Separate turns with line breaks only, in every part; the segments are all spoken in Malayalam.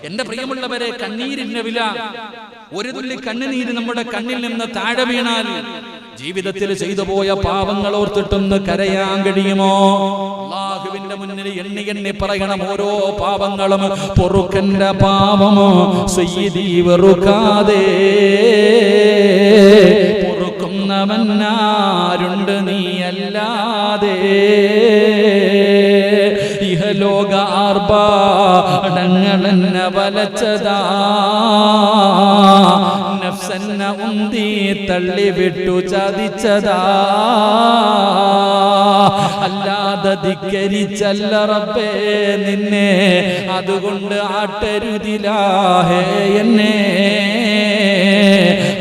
എന്റെ പ്രിയമുള്ളവരെ, കണ്ണീരിന്റെ വില, ഒരു തുള്ളി കണ്ണുനീര് നമ്മുടെ കണ്ണിൽ നിന്ന് താഴെ വീണാൽ ജീവിതത്തിൽ ചെയ്തു പോയ പാപങ്ങൾ ഓർത്തിട്ടൊന്ന് കരയാൻ കഴിയുമോ? അല്ലാഹുവിന്റെ മുന്നിൽ എണ്ണി എണ്ണി പറയണം ഓരോ പാപങ്ങളും. പൊറുക്കന്റെ പാപമോ സയ്യിദി വെറുക്കാതെ പൊറുക്കുന്നവനാരുണ്ട് നീയല്ലാതെ. ഇഹലോക ആർഭാടങ്ങളെന്ന വലച്ചതാ, നഫ്സെന്ന ഉന്തി തള്ളിവിട്ടു ചതിച്ചതാ. അല്ലാതെ ധിക്കരിച്ചല്ല റബ്ബേ നിന്നെ, അതുകൊണ്ട് ആട്ടരുതിലാഹേ എന്നെ.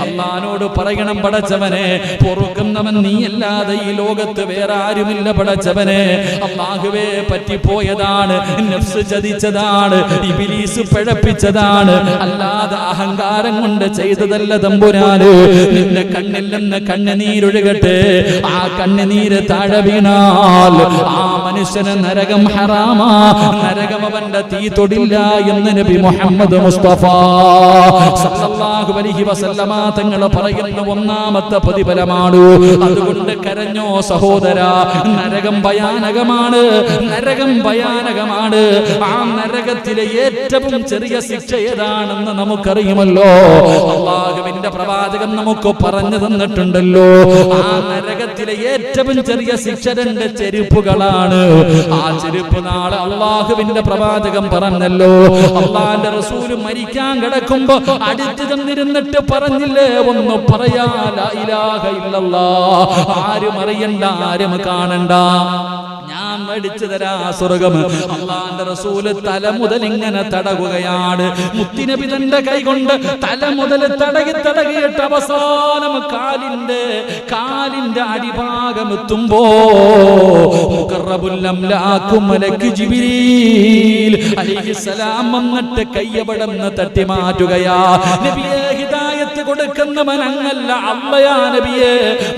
അല്ലാഹുവോട് പറയണം, പടച്ചവനെ പൊറുക്കുന്നവൻ നീയല്ലാതെ ഈ ലോകത്ത് വേറെ ആരുമില്ല പടച്ചവനെ. അല്ലാഹുവേ പറ്റിപ്പോയതാണ്, നഫ്സ് ചതിച്ചതാണ്, ഇബ്ലീസ് പിഴപ്പിച്ചതാണ്, അല്ലാതെ അഹങ്കാരം കൊണ്ട് ചെയ്തതല്ല തമ്പുരാന്. നിന്റെ കണ്ണിൽ നിന്ന് കണ്ണുനീരൊഴുകട്ടെ. ആ കണ്ണുനീര് താഴെ വീണാൽ ആ മനുഷ്യന് നരകം ഹറാമാ, നരകം അവന്റെ തീ തൊടില്ല എന്ന് നബി മുഹമ്മദ് മുസ്തഫ സല്ലല്ലാഹു അലൈഹി വസല്ലമ തങ്ങൾ പറയുന്ന ഒന്നാമത്തെ പ്രതിഫലമാണ്. അതുകൊണ്ട് കരഞ്ഞോ സഹോദര, നരകം ഭയാനകമാണ്, നരകം ഭയാനകമാണ്. ആ നരകത്തിലെ ഏറ്റവും ചെറിയ ശിക്ഷ ഏതാണെന്ന് നമുക്കറിയുമല്ലോ. അല്ലാഹുവിന്റെ പ്രവാചകൻ നമുക്ക് പറഞ്ഞു തന്നിട്ടുണ്ടല്ലോ. ആ നരകത്തിലെ ഏറ്റവും ചെറിയ ശിക്ഷ 2 ചെരുപ്പുകളാണ്. ആ ചെരുപ്പ് നാളെ അല്ലാഹുവിന്റെ പ്രവാചകൻ പറഞ്ഞല്ലോ. അല്ലാഹുവിന്റെ റസൂൽ മരിക്കാൻ കിടക്കുമ്പോ അടുത്ത് ചെന്നിരുന്നിട്ട് പറഞ്ഞില്ലേ, ഒന്ന് പറയാ ലാ ഇലാഹ ഇല്ലല്ലാഹ്, ആരും അറിയണ്ട, ആരും കാണണ്ട, ഞാൻ മേടിച്ചു തരാ സ്വർഗം. അല്ലാഹുവിന്റെ റസൂല് തല മുതൽ ഇങ്ങനെ തടകുകയാണ്. മുത്തുനബി തന്റെ കൈ കൊണ്ട് തല മുതൽ തടകിയിട്ട് അവസാനം കാലിന്റെ അടിഭാഗം എത്തുമ്പോ മുഖറബുൽ അംലാഖു മലക്ക് ജിബ്രീൽ അലൈഹിസ്സലാം വന്നിട്ട് കയ്യവിടന്ന് തട്ടി മാറ്റുകയാ. നബിയേ, ഹിദായത്ത് കൊടുക്കുന്നവൻ അങ്ങല്ല അള്ളയാ നബിയേ.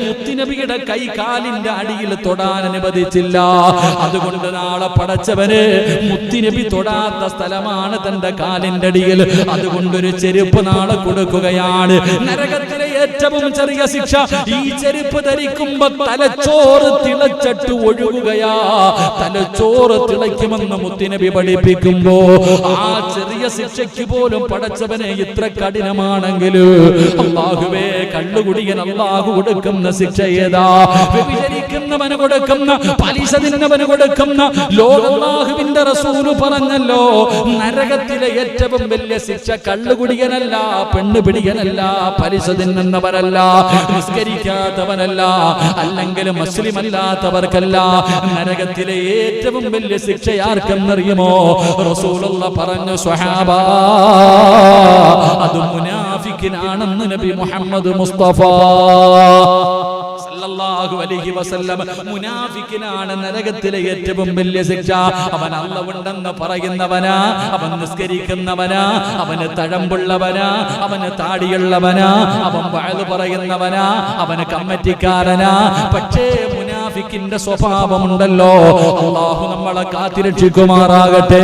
മുത്തുനബിയുടെ കൈ കാലിന്റെ അടിയിൽ തൊടാൻ അനുവദിച്ചില്ല. അതുകൊണ്ട് നാളെ പടച്ചവന് മുത്തുനബി തൊടാത്ത സ്ഥലമാണ് തന്റെ കാലിന്റെ അടിയിൽ. അതുകൊണ്ടൊരു ചെരുപ്പ് നാളെ കൊടുക്കുകയാണ്. നരകത്തിലെ ഏറ്റവും ചെറിയ ശിക്ഷ, ഈ ചെരുപ്പ് ധരിക്കുമ്പോ തലച്ചോറ് തിളച്ചിട്ട് ഒഴുകുകയാ. തലച്ചോറ് തിളയ്ക്കുമെന്ന് മുത്തുനബി പഠിപ്പിക്കുമ്പോ ആ ചെറിയ ശിക്ഷയ്ക്ക് പോലും പടച്ചവനെ ഇത്ര കഠിനമാണെങ്കിൽ അല്ലാഹുവേ, കള്ളുകുടിയൻ അല്ലാഹു കൊടുക്കുന്ന ശിക്ഷ ഏതാ? വ്യഭിചരിക്കുന്നവന് കൊടുക്കുന്ന, പലിശ തിന്നവന് കൊടുക്കുന്ന, അല്ലാഹുവിന്റെ റസൂൽ പറഞ്ഞല്ലോ, നരകത്തിലെ ഏറ്റവും വലിയ ശിക്ഷ കള്ളുകുടിയനല്ല, പെണ്ണുപിടിയനല്ല, പലിശ തിന്നുന്നവനല്ല, നിസ്കരിക്കാത്തവനല്ല, അല്ലെങ്കിൽ മുസ്ലിം അല്ലാത്തവർക്കല്ല. നരകത്തിലെ ഏറ്റവും വലിയ ശിക്ഷ ആർക്കെന്നറിയുമോ? റസൂലുള്ളാഹി പറഞ്ഞു, സ്വഹാബാ, അത് മുനാഫിക്കിനാണെന്ന് നബി മുഹമ്മദ് മുസ്തഫ സല്ലല്ലാഹു അലൈഹി വസല്ലം. മുനാഫിക്കിനാണ് നരകത്തിലെ ഏറ്റവും വലിയ ശിക്ഷ. അവൻ അല്ലാഹുണ്ടെന്ന് പറയുന്നവനാ, അവൻ നിസ്കരിക്കുന്നവനാ, അവന് തഴമ്പുള്ളവനാ, അവന് താടിയുള്ളവനാ, അവൻ വഅദ് പറയുന്നവനാ, അവന് കമ്മിറ്റിക്കാരനാ. പക്ഷേ മുനാഫിക്കിന്റെ സ്വഭാവമുണ്ടല്ലോ. അല്ലാഹു നമ്മളെ കാത്തിരക്ഷിക്കുമാറാകട്ടെ.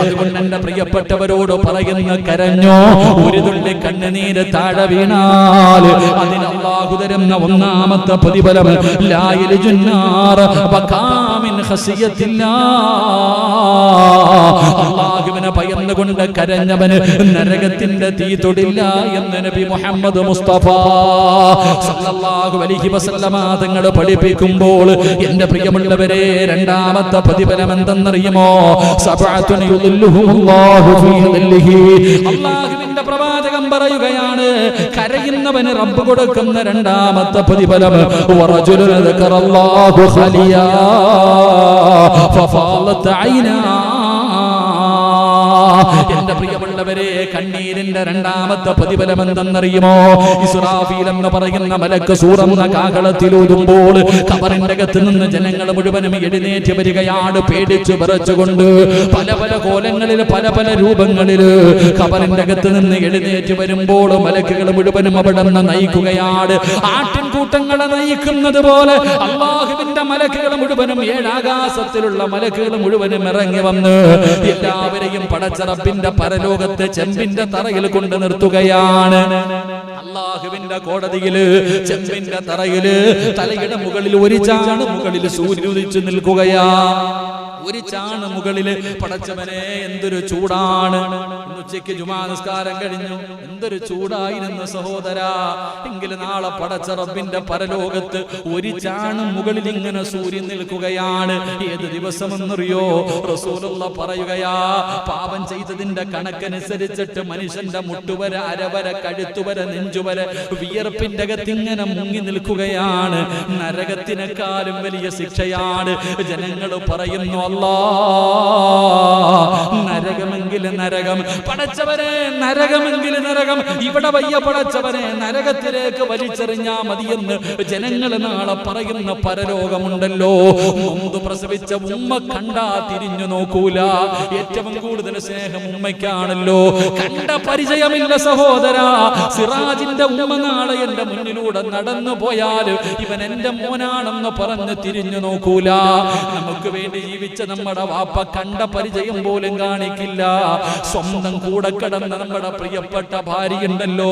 അതുകൊണ്ട് എന്റെ പ്രിയപ്പെട്ടവരോട് പറയുന്ന, കരഞ്ഞോ, ഒരു തുള്ളി കണ്ണുനീര് താഴെ വീണാൽ അതിന് അല്ലാഹു തരുന്ന ഒന്നാമത്തെ പ്രതിഫലം ലാ യൽജുന്നാർ വകാമിൻ ഖസിയത്തില്ലാഹ്. അല്ലാഹുവിനെ ഭയന്നുകൊണ്ട് കരഞ്ഞവന് നരകത്തിന്റെ തീ തൊടില്ല എന്ന് നബി മുഹമ്മദ് മുസ്തഫ സല്ലല്ലാഹു അലൈഹി വസല്ലമ തങ്ങൾ പഠിപ്പിക്കുമ്പോൾ എന്റെ പ്രിയമുള്ളവരെ, രണ്ടാമത്തെ പ്രതിഫലം എന്തെന്നറിയുമോ? സബഅത്തുൻ യുദില്ലുഹുമുല്ലാഹു ഫീ ദില്ലിഹി. അല്ലാഹുവിന്റെ പ്രവാചകൻ പറയുകയാണ്, കരയുന്നവന് റബ്ബ് കൊടുക്കുന്ന രണ്ടാമത്തെ പ്രതിഫലം വറജുലുൻ ദക്കറല്ലാഹു ഖലിയാ ഫഫാലത് ഐനാ. എന്റെ പ്രിയമുള്ളവരെ, കണ്ണീരിന്റെ രണ്ടാമത്തെ പ്രതിഫലം എന്തെന്നറിയുമോ? ഇസ്രാഫീൽ എന്ന് പറയുന്ന മലക്ക് സൂറന്ന കാഹളത്തിലൂതുമ്പോൾ ഖബറിന്റെ അകത്ത് നിന്ന് ജനങ്ങൾ മുഴുവനും എഴുന്നേറ്റ് വരികയാണ്, പേടിച്ചു വിറച്ചുകൊണ്ട്. പല പല കോലങ്ങളിൽ, പല പല രൂപങ്ങളിൽ ഖബറിന്റെ അകത്ത് നിന്ന് എഴുന്നേറ്റ് വരുമ്പോൾ മലക്കുകൾ മുഴുവനും അവിടെ നിന്ന് നയിക്കുകയാണ്. ആട്ടിൻകൂട്ടങ്ങളെ നയിക്കുന്നത് പോലെ അല്ലാഹുവിന്റെ മലക്കുകൾ മുഴുവനും, ഏഴാകാശത്തിലുള്ള മലക്കുകൾ മുഴുവനും ഇറങ്ങി വന്ന് എല്ലാവരെയും പടച്ച റബ്ബിന്റെ പരലോകത്തെ ചെമ്പിന്റെ തറയിൽ കൊണ്ട് നിർത്തുകയാണ്. അല്ലാഹുവിന്റെ കോടതിയില് ചെമ്പിന്റെ തറയില് തലയുടെ മുകളിൽ ഒരു ചാണ് മുകളിൽ സൂര്യൻ ഉദിച്ചു നിൽക്കുകയാ. ഒരു ചാണ് മുകളില്. പടച്ചവനെ എന്തൊരു ചൂടാണ്. ഉച്ചയ്ക്ക് ജുമാ നിസ്കാരം കഴിഞ്ഞു. എന്തൊരു ചൂടായിരുന്നു സഹോദരാ. എങ്കിലും നാളെ പടച്ച റബ്ബിന്റെ പരലോകത്ത് ഒരു ചാണ് മുകളിൽ ഇങ്ങനെ സൂര്യൻ നിൽക്കുകയാണ്. ഏത് ദിവസമെന്നറിയോ? റസൂലുള്ളാഹി പറയുകയാ, പാപം ചെയ്തതിന്റെ കണക്കനുസരിച്ചിട്ട് മനുഷ്യന്റെ മുട്ടുവര, അരവര, കഴുത്തുവര, നെഞ്ചുവര വിയർപ്പിന്റെ അകത്തിങ്ങനെ മുങ്ങി നിൽക്കുകയാണ്. നരകത്തിനേക്കാളും വലിയ ശിക്ഷയാണ്. ജനങ്ങൾ പറയുന്നു, അല്ലാ നരകമെങ്കിൽ നരകം, പടച്ചവനെ നരകമെങ്കിൽ നരകം, ഇവിടെ വയ്യ പടച്ചവനെ, നരകത്തിലേക്ക് വലിച്ചെറിഞ്ഞാ മതിയെന്ന് ജനങ്ങൾ നാളെ പറയുന്ന പരലോകമുണ്ടല്ലോ. നൊന്ത് പ്രസവിച്ച ഉമ്മ കണ്ടാ തിരിഞ്ഞു നോക്കൂല. ഏറ്റവും കൂടുതൽ സ്നേഹം ഉമ്മയ്ക്കാണല്ലോ. കണ്ട പരിചയമില്ല സഹോദരാ. സിറാജിന്റെ ഉമ്മ നാളെ എന്റെ മുന്നിലൂടെ നടന്നു പോയാൽ ഇവൻ എന്റെ മോനാണെന്ന് പറഞ്ഞ് തിരിഞ്ഞു നോക്കൂല. നമുക്ക് വേണ്ടി ജീവിച്ച നമ്മുടെ വാപ്പ കണ്ട പരിചയം പോലും കാണിക്കില്ല. സ്വന്തം കൂടെ കിടന്ന നമ്മുടെ പ്രിയപ്പെട്ട ഭാര്യയുണ്ടല്ലോ,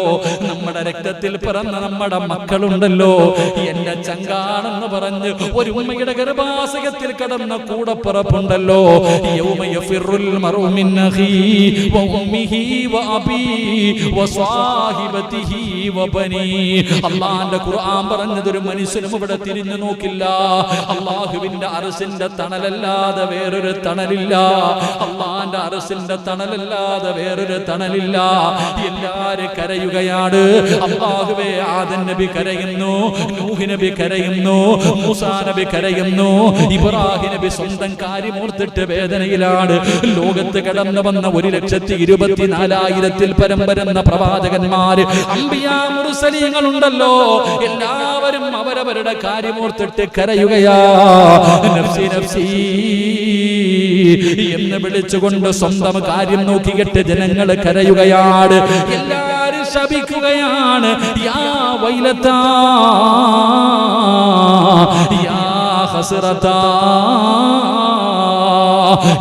നമ്മുടെ രക്തത്തിൽ പിറന്ന നമ്മുടെ മക്കളുണ്ടല്ലോ, എന്റെ ചങ്കാണെന്ന് പറഞ്ഞ് ഒരു ഉമ്മയുടെ ഗർഭാശയത്തിൽ കിടന്ന കൂടപ്പിറപ്പുണ്ടല്ലോ. യൗമ യഫിറുൽ മർഉ മിൻ അഖീഹി വ ഉമ്മിഹി വ അബീഹി വ സ്വാഹിബതിഹി വ ബനീഹി. അല്ലാഹുവിന്റെ ഖുർആൻ പറഞ്ഞതൊരു മനുഷ്യനും ഇവിടെ തിരിഞ്ഞു നോക്കില്ല. അല്ലാഹുവിന്റെ അർശിന്റെ തണലല്ലാതെ വേറൊരു തണലില്ല. അല്ലാഹുവിന്റെ അർശിന്റെ തണലല്ലാതെ വേറൊരു തണലില്ല. എല്ലാരും കരയുകയാണ്. അല്ലാഹുവേ, ആദം നബി കരയുന്നു, നൂഹ് നബി കരയുന്നു, മൂസാ നബി കരയുന്നു, ഇബ്രാഹിം നബി സ്വന്തം കാര്യമോർത്തിട്ട് വേദനയിലാണ്. ലോകത്ത് കടന്നു വന്ന 1,24,000 പരം വരുന്ന പ്രവാചകന്മാര്, അംബിയാ മുർസലീങ്ങളുണ്ടല്ലോ, എല്ലാവരും അവരവരുടെ കാര്യമോർത്തിട്ട് കരയുകയാ. നഫ്സി നഫ്സി എന്ന് വിളിച്ചുകൊണ്ട് സ്വന്തം കാര്യം നോക്കിയിട്ട് ജനങ്ങൾ കരയുകയാണ്. എല്ലാരും ശപിക്കുകയാണ്. യാ വൈലതാ യാ ഹസ്റതാ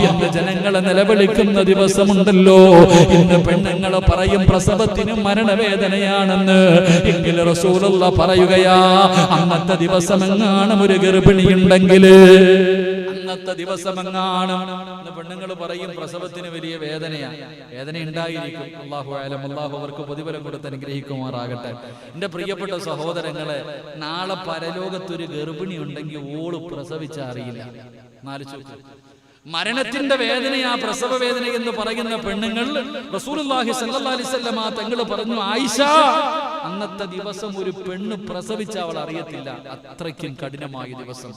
എന്ന് ജനങ്ങളെ നിലവിളിക്കുന്ന ദിവസമുണ്ടല്ലോ. ഇന്ന് പെണ്ണുങ്ങൾ പറയും പ്രസവത്തിന് മരണവേദനയാണെന്ന്. എങ്കിൽ റസൂലുള്ളാഹി പറയുകയാ, അന്നത്തെ ദിവസമെങ്ങാനും ഒരു ഗർഭിണിയുണ്ടെങ്കിൽ, അന്നത്തെ ദിവസമെങ്ങാനും പെണ്ണുങ്ങൾ പറയും പ്രസവത്തിന് വലിയ വേദനയാ. വേദന ഉണ്ടായിരിക്കും. അല്ലാഹു അലം. അല്ലാഹു അവർക്ക് പ്രതിഫലം കൊടുത്ത് അനുഗ്രഹിക്കുമാറാകട്ടെ. എന്റെ പ്രിയപ്പെട്ട സഹോദരങ്ങളെ, നാളെ പരലോകത്തൊരു ഗർഭിണി ഉണ്ടെങ്കിൽ ഓള് പ്രസവിച്ച അറിയില്ല. മരണത്തിന്റെ വേദനയാ പ്രസവ വേദന എന്ന് പറയുന്ന പെണ്ണുങ്ങൾ റസൂലുള്ളാഹി സ്വല്ലല്ലാഹി അലൈഹി വസല്ലം തങ്ങൾ പറഞ്ഞു, ആയിഷ, അന്നത്തെ ദിവസം ഒരു പെണ്ണ് പ്രസവിച്ച അവൾ അറിയത്തില്ല. അത്രയ്ക്കും കഠിനമായ ദിവസം.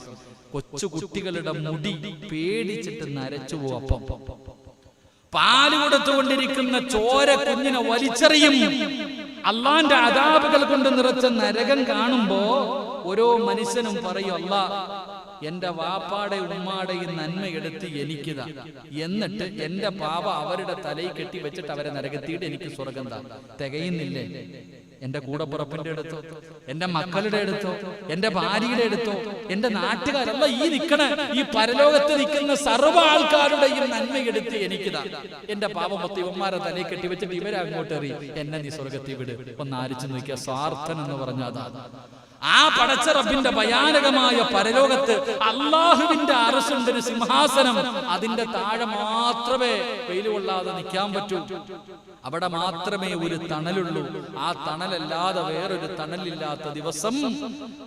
കൊച്ചു കുട്ടികളുടെ മുടി പേടിച്ചിട്ട് നരച്ചു പോകും. അപ്പം പാല് കൊടുത്തുകൊണ്ടിരിക്കുന്ന ചോര കുഞ്ഞിനെ വലിച്ചെറിയും. അള്ളാന്റെ അദാബുകൾ കൊണ്ട് നിറച്ച നരകം കാണുമ്പോ ഓരോ മനുഷ്യനും പറയും, അല്ലാ എന്റെ വാപ്പാടെ ഉമ്മാടെയും നന്മയെടുത്ത് എനിക്കിതാ, എന്നിട്ട് എന്റെ പാപ അവരുടെ തലയിൽ കെട്ടി വെച്ചിട്ട് അവരെ നരകത്തിയിട്ട് എനിക്ക് സ്വർഗം താ. തികയുന്നില്ലേ? എന്റെ കൂടപ്പുറപ്പിന്റെ അടുത്തോ, എന്റെ മക്കളുടെ അടുത്തോ, എന്റെ ഭാര്യയുടെ അടുത്തോ, എന്റെ നാട്ടുകാരല്ല, ഈ നിൽക്കണ ഈ പരലോകത്ത് നിൽക്കുന്ന സർവ്വ ആൾക്കാരുടെയും നന്മയെടുത്ത് എനിക്കിതാ. എന്റെ പാപം മൊത്തം ഇവന്മാരെ തലയിൽ കെട്ടി വെച്ചിട്ട് ഇവരെ അങ്ങോട്ട് എറി, എന്നെ നീ സ്വർഗത്തിൽ വിട്. ഒന്ന് ആരിച്ചു നോക്കിയ സ്വാർത്ഥൻ എന്ന് പറഞ്ഞ അതാ. ആ പടച്ച റബ്ബിന്റെ ഭയാനകമായ പരലോകത്ത് അല്ലാഹുവിന്റെ അർശുണ്ട്, ഒരു സിംഹാസനം. അതിന്റെ താഴെ മാത്രമേ വെയിൽ കൊള്ളാതെ നിൽക്കാൻ പറ്റൂ. അവിടെ മാത്രമേ ഒരു തണലുള്ളൂ. ആ തണലല്ലാതെ വേറൊരു തണലില്ലാത്ത ദിവസം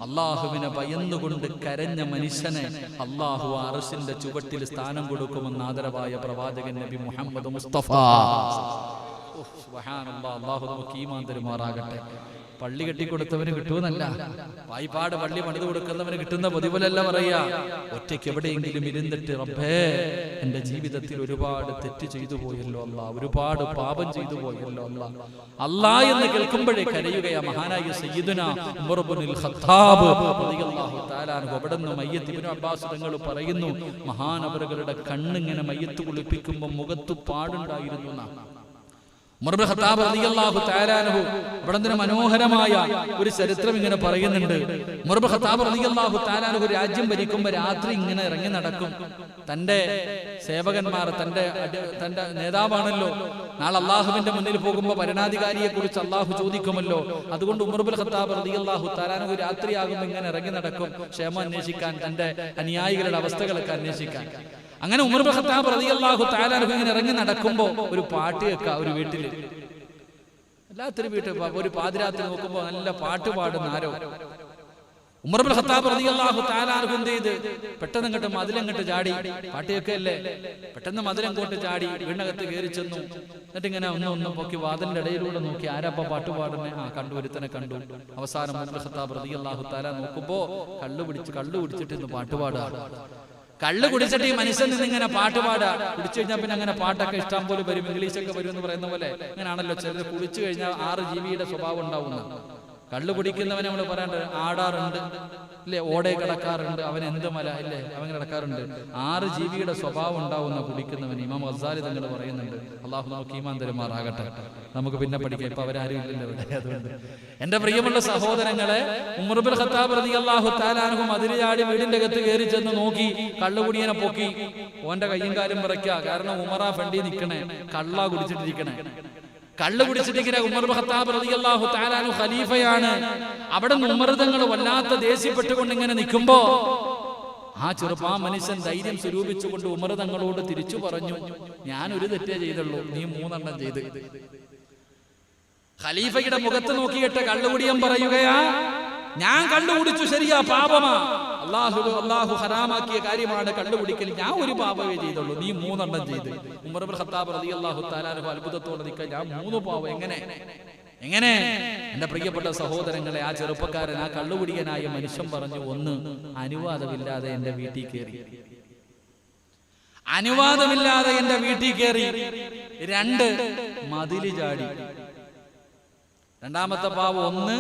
അല്ലാഹുവിനെ ഭയന്നുകൊണ്ട് കരഞ്ഞ മനുഷ്യനെ അല്ലാഹു അർശിന്റെ ചുവട്ടിൽ സ്ഥാനം കൊടുക്കുമെന്ന് ആദരവായ പ്രവാചകൻ നബി മുഹമ്മദ് മുസ്തഫ. സുബ്ഹാനല്ലാഹ്. അല്ലാഹു നമുക്ക് ഈമാൻ തരുമാറാകട്ടെ. പള്ളി കെട്ടിക്കൊടുത്തവന് കിട്ടുമെന്നല്ല, വായ്പാട് പള്ളി പണിത് കൊടുക്കുന്നവന് കിട്ടുന്ന പ്രതിഫലമല്ല പറയാ. ഒറ്റയ്ക്ക് എവിടെയെങ്കിലും ഇരുന്നിട്ട്, റബ്ബേ എന്റെ ജീവിതത്തിൽ ഒരുപാട് തെറ്റ് ചെയ്തു പോയല്ലോ അല്ലാ, ഒരുപാട് പാപം ചെയ്തു പോയല്ലോ അല്ലാ, അല്ലാ എന്ന് കേൾക്കുമ്പോഴേ കരയുകയാ. മഹാനായ സയ്യിദുനാ ഉമർ ഇബ്നുൽ ഖത്താബ് റളിയല്ലാഹു തആല അൻഹു അവിടുന്ന് മയ്യത്ത്, ഇബ്നു അബ്ബാസ് തങ്ങൾ പറയുന്നു, മഹാനവറുകളുടെ കണ്ണിങ്ങനെ മയ്യത്ത് കുളിപ്പിക്കുമ്പോൾ മുഖത്ത് പാടുണ്ടായിരുന്നു. ഉമർ ഇബ്നു ഖത്താബ് റളിയല്ലാഹു തആല അൻഹു ഇവിടെ നിന്ന് മനോഹരമായ ഒരു ചരിത്രം ഇങ്ങനെ പറയുന്നുണ്ട്. ഉമർ ഇബ്നു ഖത്താബ് റളിയല്ലാഹു തആല അൻഹു രാജ്യം ഭരിക്കുമ്പോൾ രാത്രി ഇങ്ങനെ ഇറങ്ങി നടക്കും. തന്റെ സേവകന്മാർ, തന്റെ നേതാവാണല്ലോ, നാളെ അള്ളാഹുവിന്റെ മുന്നിൽ പോകുമ്പോൾ ഭരണാധികാരിയെ കുറിച്ച് അള്ളാഹു ചോദിക്കുമല്ലോ. അതുകൊണ്ട് ഉമർ ഇബ്നു ഖത്താബ് റളിയല്ലാഹു തആല അൻഹു രാത്രിയാകുമ്പോൾ ഇങ്ങനെ ഇറങ്ങി നടക്കും, ക്ഷേമം അന്വേഷിക്കാൻ, തന്റെ അനുയായികളുടെ അവസ്ഥകളൊക്കെ അന്വേഷിക്കാൻ. അങ്ങനെ ഉമർ ഇബ്നു ഖത്താബ് റളിയല്ലാഹു തആല അൻഹു ഇങ്ങനെ ഇറങ്ങി നടക്കുമ്പോൾ ഒരു പാട്ട് കേൾക്കാം ഒരു വീട്ടില്. എല്ലാത്തൊരു വീട്ടിൽ ഒരു പാതിരാത്രി നോക്കുമ്പോൾ നല്ല പാട്ട് പാടുന്ന ആരോ. ഉമർ ഇബ്നു ഖത്താബ് റളിയല്ലാഹു തആല അൻഹു എന്ത് ചെയ്ത് പെട്ടെന്ന് അങ്ങോട്ട് മതിലങ്ങോട്ട് ചാടി. പാട്ടിയൊക്കെയല്ലേ, പെട്ടെന്ന് മതിലങ്ങോട്ട് ചാടി വീടിനകത്ത് കയറി ചെന്നു. എന്നിട്ട് ഇങ്ങനെ ഒന്ന് പൊക്കി വാതിലിന്റെ ഇടയിലൂടെ നോക്കി, ആരാപ്പ പാട്ട് പാടുന്നേ? കണ്ടു, ഒരുത്തനെ കണ്ടു. അവസാനം ഉമർ ഇബ്നു ഖത്താബ് റളിയല്ലാഹു തആല നോക്കുമ്പോ കള്ളു കുടിച്ചിട്ട് ഇന്ന് പാട്ട് പാടുക. കള്ളു കുടിച്ചിട്ട് ഈ മനുഷ്യൻ ഇങ്ങനെ പാട്ട് പാടുക. കുടിച്ചു കഴിഞ്ഞാൽ പിന്നെ അങ്ങനെ പാട്ടൊക്കെ ഇഷ്ടം പോലെ വരും, ഇംഗ്ലീഷൊക്കെ വരും എന്ന് പറയുന്ന പോലെ. അങ്ങനെയാണല്ലോ ചിലർ കുടിച്ചു കഴിഞ്ഞാൽ 6 GB സ്വഭാവം ഉണ്ടാവുന്ന. കള്ളു കുടിക്കുന്നവനെ നമ്മൾ പറയാണ്ട് ആടാറുണ്ട് ഇല്ലേ, ഓടെ കിടക്കാറുണ്ട്, അവൻ എന്ത് മല ഇല്ലേ, അവൻ കിടക്കാറുണ്ട്. 6 GB സ്വഭാവം ഉണ്ടാവുന്ന കുടിക്കുന്നവൻ ഇമാം ഗസാലി തങ്ങൾ പറയുന്നുണ്ട്. അള്ളാഹു നമുക്ക് ഈമാൻ തരുമാറാകട്ടെ. നമുക്ക് പിന്നെ പഠിക്കാം, ഇപ്പൊ അവരാരും ഇല്ലല്ലോ ഇവിടെ. അതുകൊണ്ട് എന്റെ പ്രിയമുള്ള സഹോദരങ്ങളെ, ഉമർ ഇബ്നു ഖത്താബ് റളിയല്ലാഹു തആല അൻഹു മതില് ചാടി വീടിന്റെ അകത്ത് കയറി ചെന്ന് നോക്കി, കള്ളുകുടിയനെ പൊക്കി. ഓന്റെ കയ്യും കാലും വിറയ്ക്കുക. കാരണം ഉമറാ ഫണ്ടി നിൽക്കണേ, കള്ള കുടിച്ചിട്ടിരിക്കണേ. കള്ളു കുടിച്ചിട്ടിങ്ങനെ ഉമർ ഇബ്നു ഖത്താബ് റളിയല്ലാഹു തആല അൻഹു ഖലീഫയാണ്. അവിടെ നിന്ന് ഉമർ തങ്ങൾ വല്ലാത്ത ദേഷ്യപ്പെട്ടുകൊണ്ട് ഇങ്ങനെ നിൽക്കുമ്പോ ആ മനുഷ്യൻ ധൈര്യം സ്വരൂപിച്ചുകൊണ്ട് ഉമർ തങ്ങളോട് തിരിച്ചു പറഞ്ഞു, ഞാൻ ഒരു തെറ്റേ ചെയ്തുള്ളൂ, നീ 3 എണ്ണം ചെയ്ത്. ഖലീഫയുടെ മുഖത്ത് നോക്കിയിട്ട് കള്ളുകുടിയൻ പറയുകയാ, ഞാൻ കള്ളു കുടിച്ചു, ശരിയാ, പാപമാ, അള്ളാഹു ഹറാമാക്കിയ കാര്യമാണ് കള്ളുകുടിക്കൽ, ഞാൻ ഒരു പാപമേ ചെയ്തുള്ളൂ, നീ 3 എണ്ണം ചെയ്ത്. ഉമർ ഇബ്നു ഖത്താബ് റളിയല്ലാഹു തആല അൻഹു അത്ഭുതത്തോടെ നിൽക്കുക, ഞാൻ 3 പാപം എങ്ങനെ? എന്റെ പ്രിയപ്പെട്ട സഹോദരങ്ങളെ, ആ ചെറുപ്പക്കാരൻ, ആ കള്ളുകുടിയനായ മനുഷ്യൻ പറഞ്ഞു, 1 അനുവാദമില്ലാതെ എന്റെ വീട്ടിൽ കയറി, 2 മതില് ചാടി. രണ്ടാമത്തെ പാവം 1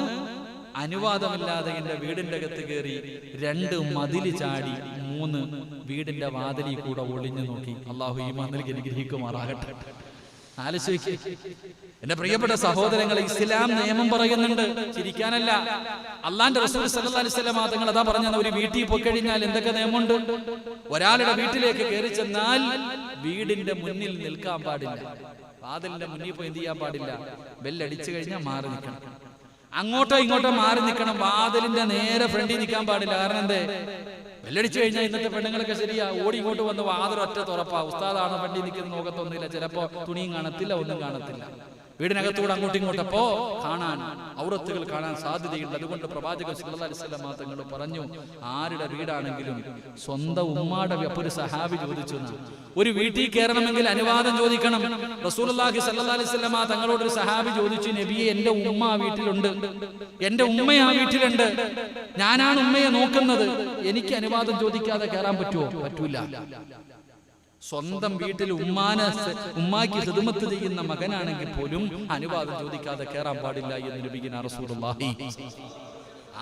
അനുവാദമില്ലാതെ എന്റെ വീടിന്റെ അകത്ത് കയറി, 2 മതില് ചാടി, 3 വീടിന്റെ വാതിലിൽ കൂടെ ഒളിഞ്ഞു നോക്കി. അള്ളാഹു ഈമാൻ നൽകി അനുഗ്രഹിക്കുമാറാകട്ടെ. ആലോചിക്ക് എന്റെ പ്രിയപ്പെട്ട സഹോദരങ്ങളെ, ഇസ്ലാം നിയമം പറയുന്നുണ്ട്, ചിരിക്കാനല്ല. അള്ളാന്റെ റസൂൽ സല്ലല്ലാഹു അലൈഹി വസല്ലം തങ്ങൾ അതാ പറഞ്ഞത്, ഒരു വീട്ടിൽ പോയി കഴിഞ്ഞാൽ എന്തൊക്കെ നിയമമുണ്ട്? ഒരാളുടെ വീട്ടിലേക്ക് കയറി ചെന്നാൽ വീടിന്റെ മുന്നിൽ നിൽക്കാൻ പാടില്ല, വാതിലിന്റെ മുന്നിൽ പോയി എന്ത് ചെയ്യാൻ പാടില്ല, ബെല്ലടിച്ചു കഴിഞ്ഞാൽ മാറി നിൽക്കണം, അങ്ങോട്ടോ ഇങ്ങോട്ടോ മാറി നിൽക്കണം, വാതിലിന്റെ നേരെ ഫ്രണ്ടിൽ നിൽക്കാൻ പാടില്ല. കാരണം എന്തേ? ബെല്ലടിച്ചു കഴിഞ്ഞാൽ ഇന്നത്തെ പെണ്ണുങ്ങളൊക്കെ ശരിയാ, ഓടി ഇങ്ങോട്ട് വന്ന് വാതിൽ ഒറ്റ തുറപ്പാ. ഉസ്താദാണ് ഫ്രണ്ടിൽ നിൽക്കുന്ന, നോക്കത്തൊന്നുമില്ല, ചിലപ്പോ തുണിയും കാണത്തില്ല, ഒന്നും കാണത്തില്ല. വീടിനകത്തൂടെ അങ്ങോട്ടും ഇങ്ങോട്ടപ്പോ കാണാൻ ഔറത്തുകൾ കാണാൻ സാധ്യതയുണ്ട്. അതുകൊണ്ട് പ്രവാചകൻ സല്ലല്ലാഹു അലൈഹി വസല്ലം തങ്ങൾ പറഞ്ഞു, ആരുടെ വീടാണെങ്കിലും സ്വന്തം ഉമ്മാടെ ഒരു സഹാബി ചോദിച്ചു, ഒരു വീട്ടിൽ കയറണമെങ്കിൽ അനുവാദം ചോദിക്കണം. റസൂലുള്ളാഹി സല്ലല്ലാഹു അലൈഹി വസല്ലം തങ്ങളോട് ഒരു സഹാബി ചോദിച്ചു, നബിയെ, എന്റെ ഉമ്മ ആ വീട്ടിലുണ്ട്, എന്റെ ഉമ്മ ആ വീട്ടിലുണ്ട്, ഞാനാണ് ഉമ്മയെ നോക്കുന്നത്, എനിക്ക് അനുവാദം ചോദിക്കാതെ കയറാൻ പറ്റുമോ? പറ്റൂല. സ്വന്തം വീട്ടിൽ ഉമ്മാക്ക് ഖിദ്മത്ത് ചെയ്യുന്ന മകനാണെങ്കിൽ പോലും അനുവാദം ചോദിക്കാതെ കയറാൻ പാടില്ല എന്ന് നബിയുനാ റസൂലുള്ളാഹി.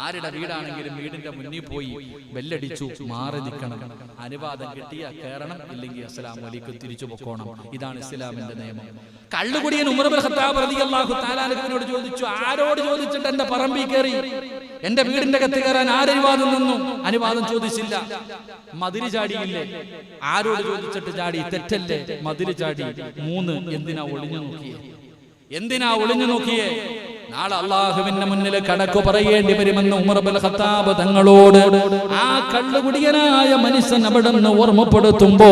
ആരുടെ വീടാണെങ്കിലും വീടിന്റെ മുന്നിൽ പോയി ബെല്ലടിച്ചു മാറി നിൽക്കണം. അനുവാദം കിട്ടിയ കയറണം, ഇല്ലെങ്കിൽ അസ്സലാമു അലൈക്കും തിരിച്ചു പൊക്കോണം. ഇതാണ് ഇസ്ലാമിന്റെ നിയമം. കള്ളുകുടിയൻ ഉമർ ഇബ്നു ഖത്താബ് റളിയല്ലാഹു തആല അൻഹുവിനോട് ചോദിച്ചു, ആരോട് ചോദിച്ചിട്ട് എന്റെ പറമ്പിൽ കയറി, എന്റെ വീടിന്റെ അകത്ത് കയറാൻ ആരനുവാദം നിന്നു? അനുവാദം ചോദിച്ചില്ല. മതില് ചാടിയില്ലേ? ആരോട് ചോദിച്ചിട്ട് ചാടി? തെറ്റല്ലേ? മതില് ചാടി. 3 എന്തിനാ ഒളിഞ്ഞു നോക്കിയേ? നാളെ അള്ളാഹുവിന്റെ മുന്നിൽ കണക്ക് പറയേണ്ടി വരുമെന്ന് ഉമർ ഇബ്നു ഖത്താബ് തങ്ങളോട് ആ കള്ളുകുടിയനായ മനുഷ്യൻ അവിടെ നിന്ന് ഓർമ്മപ്പെടുത്തുമ്പോ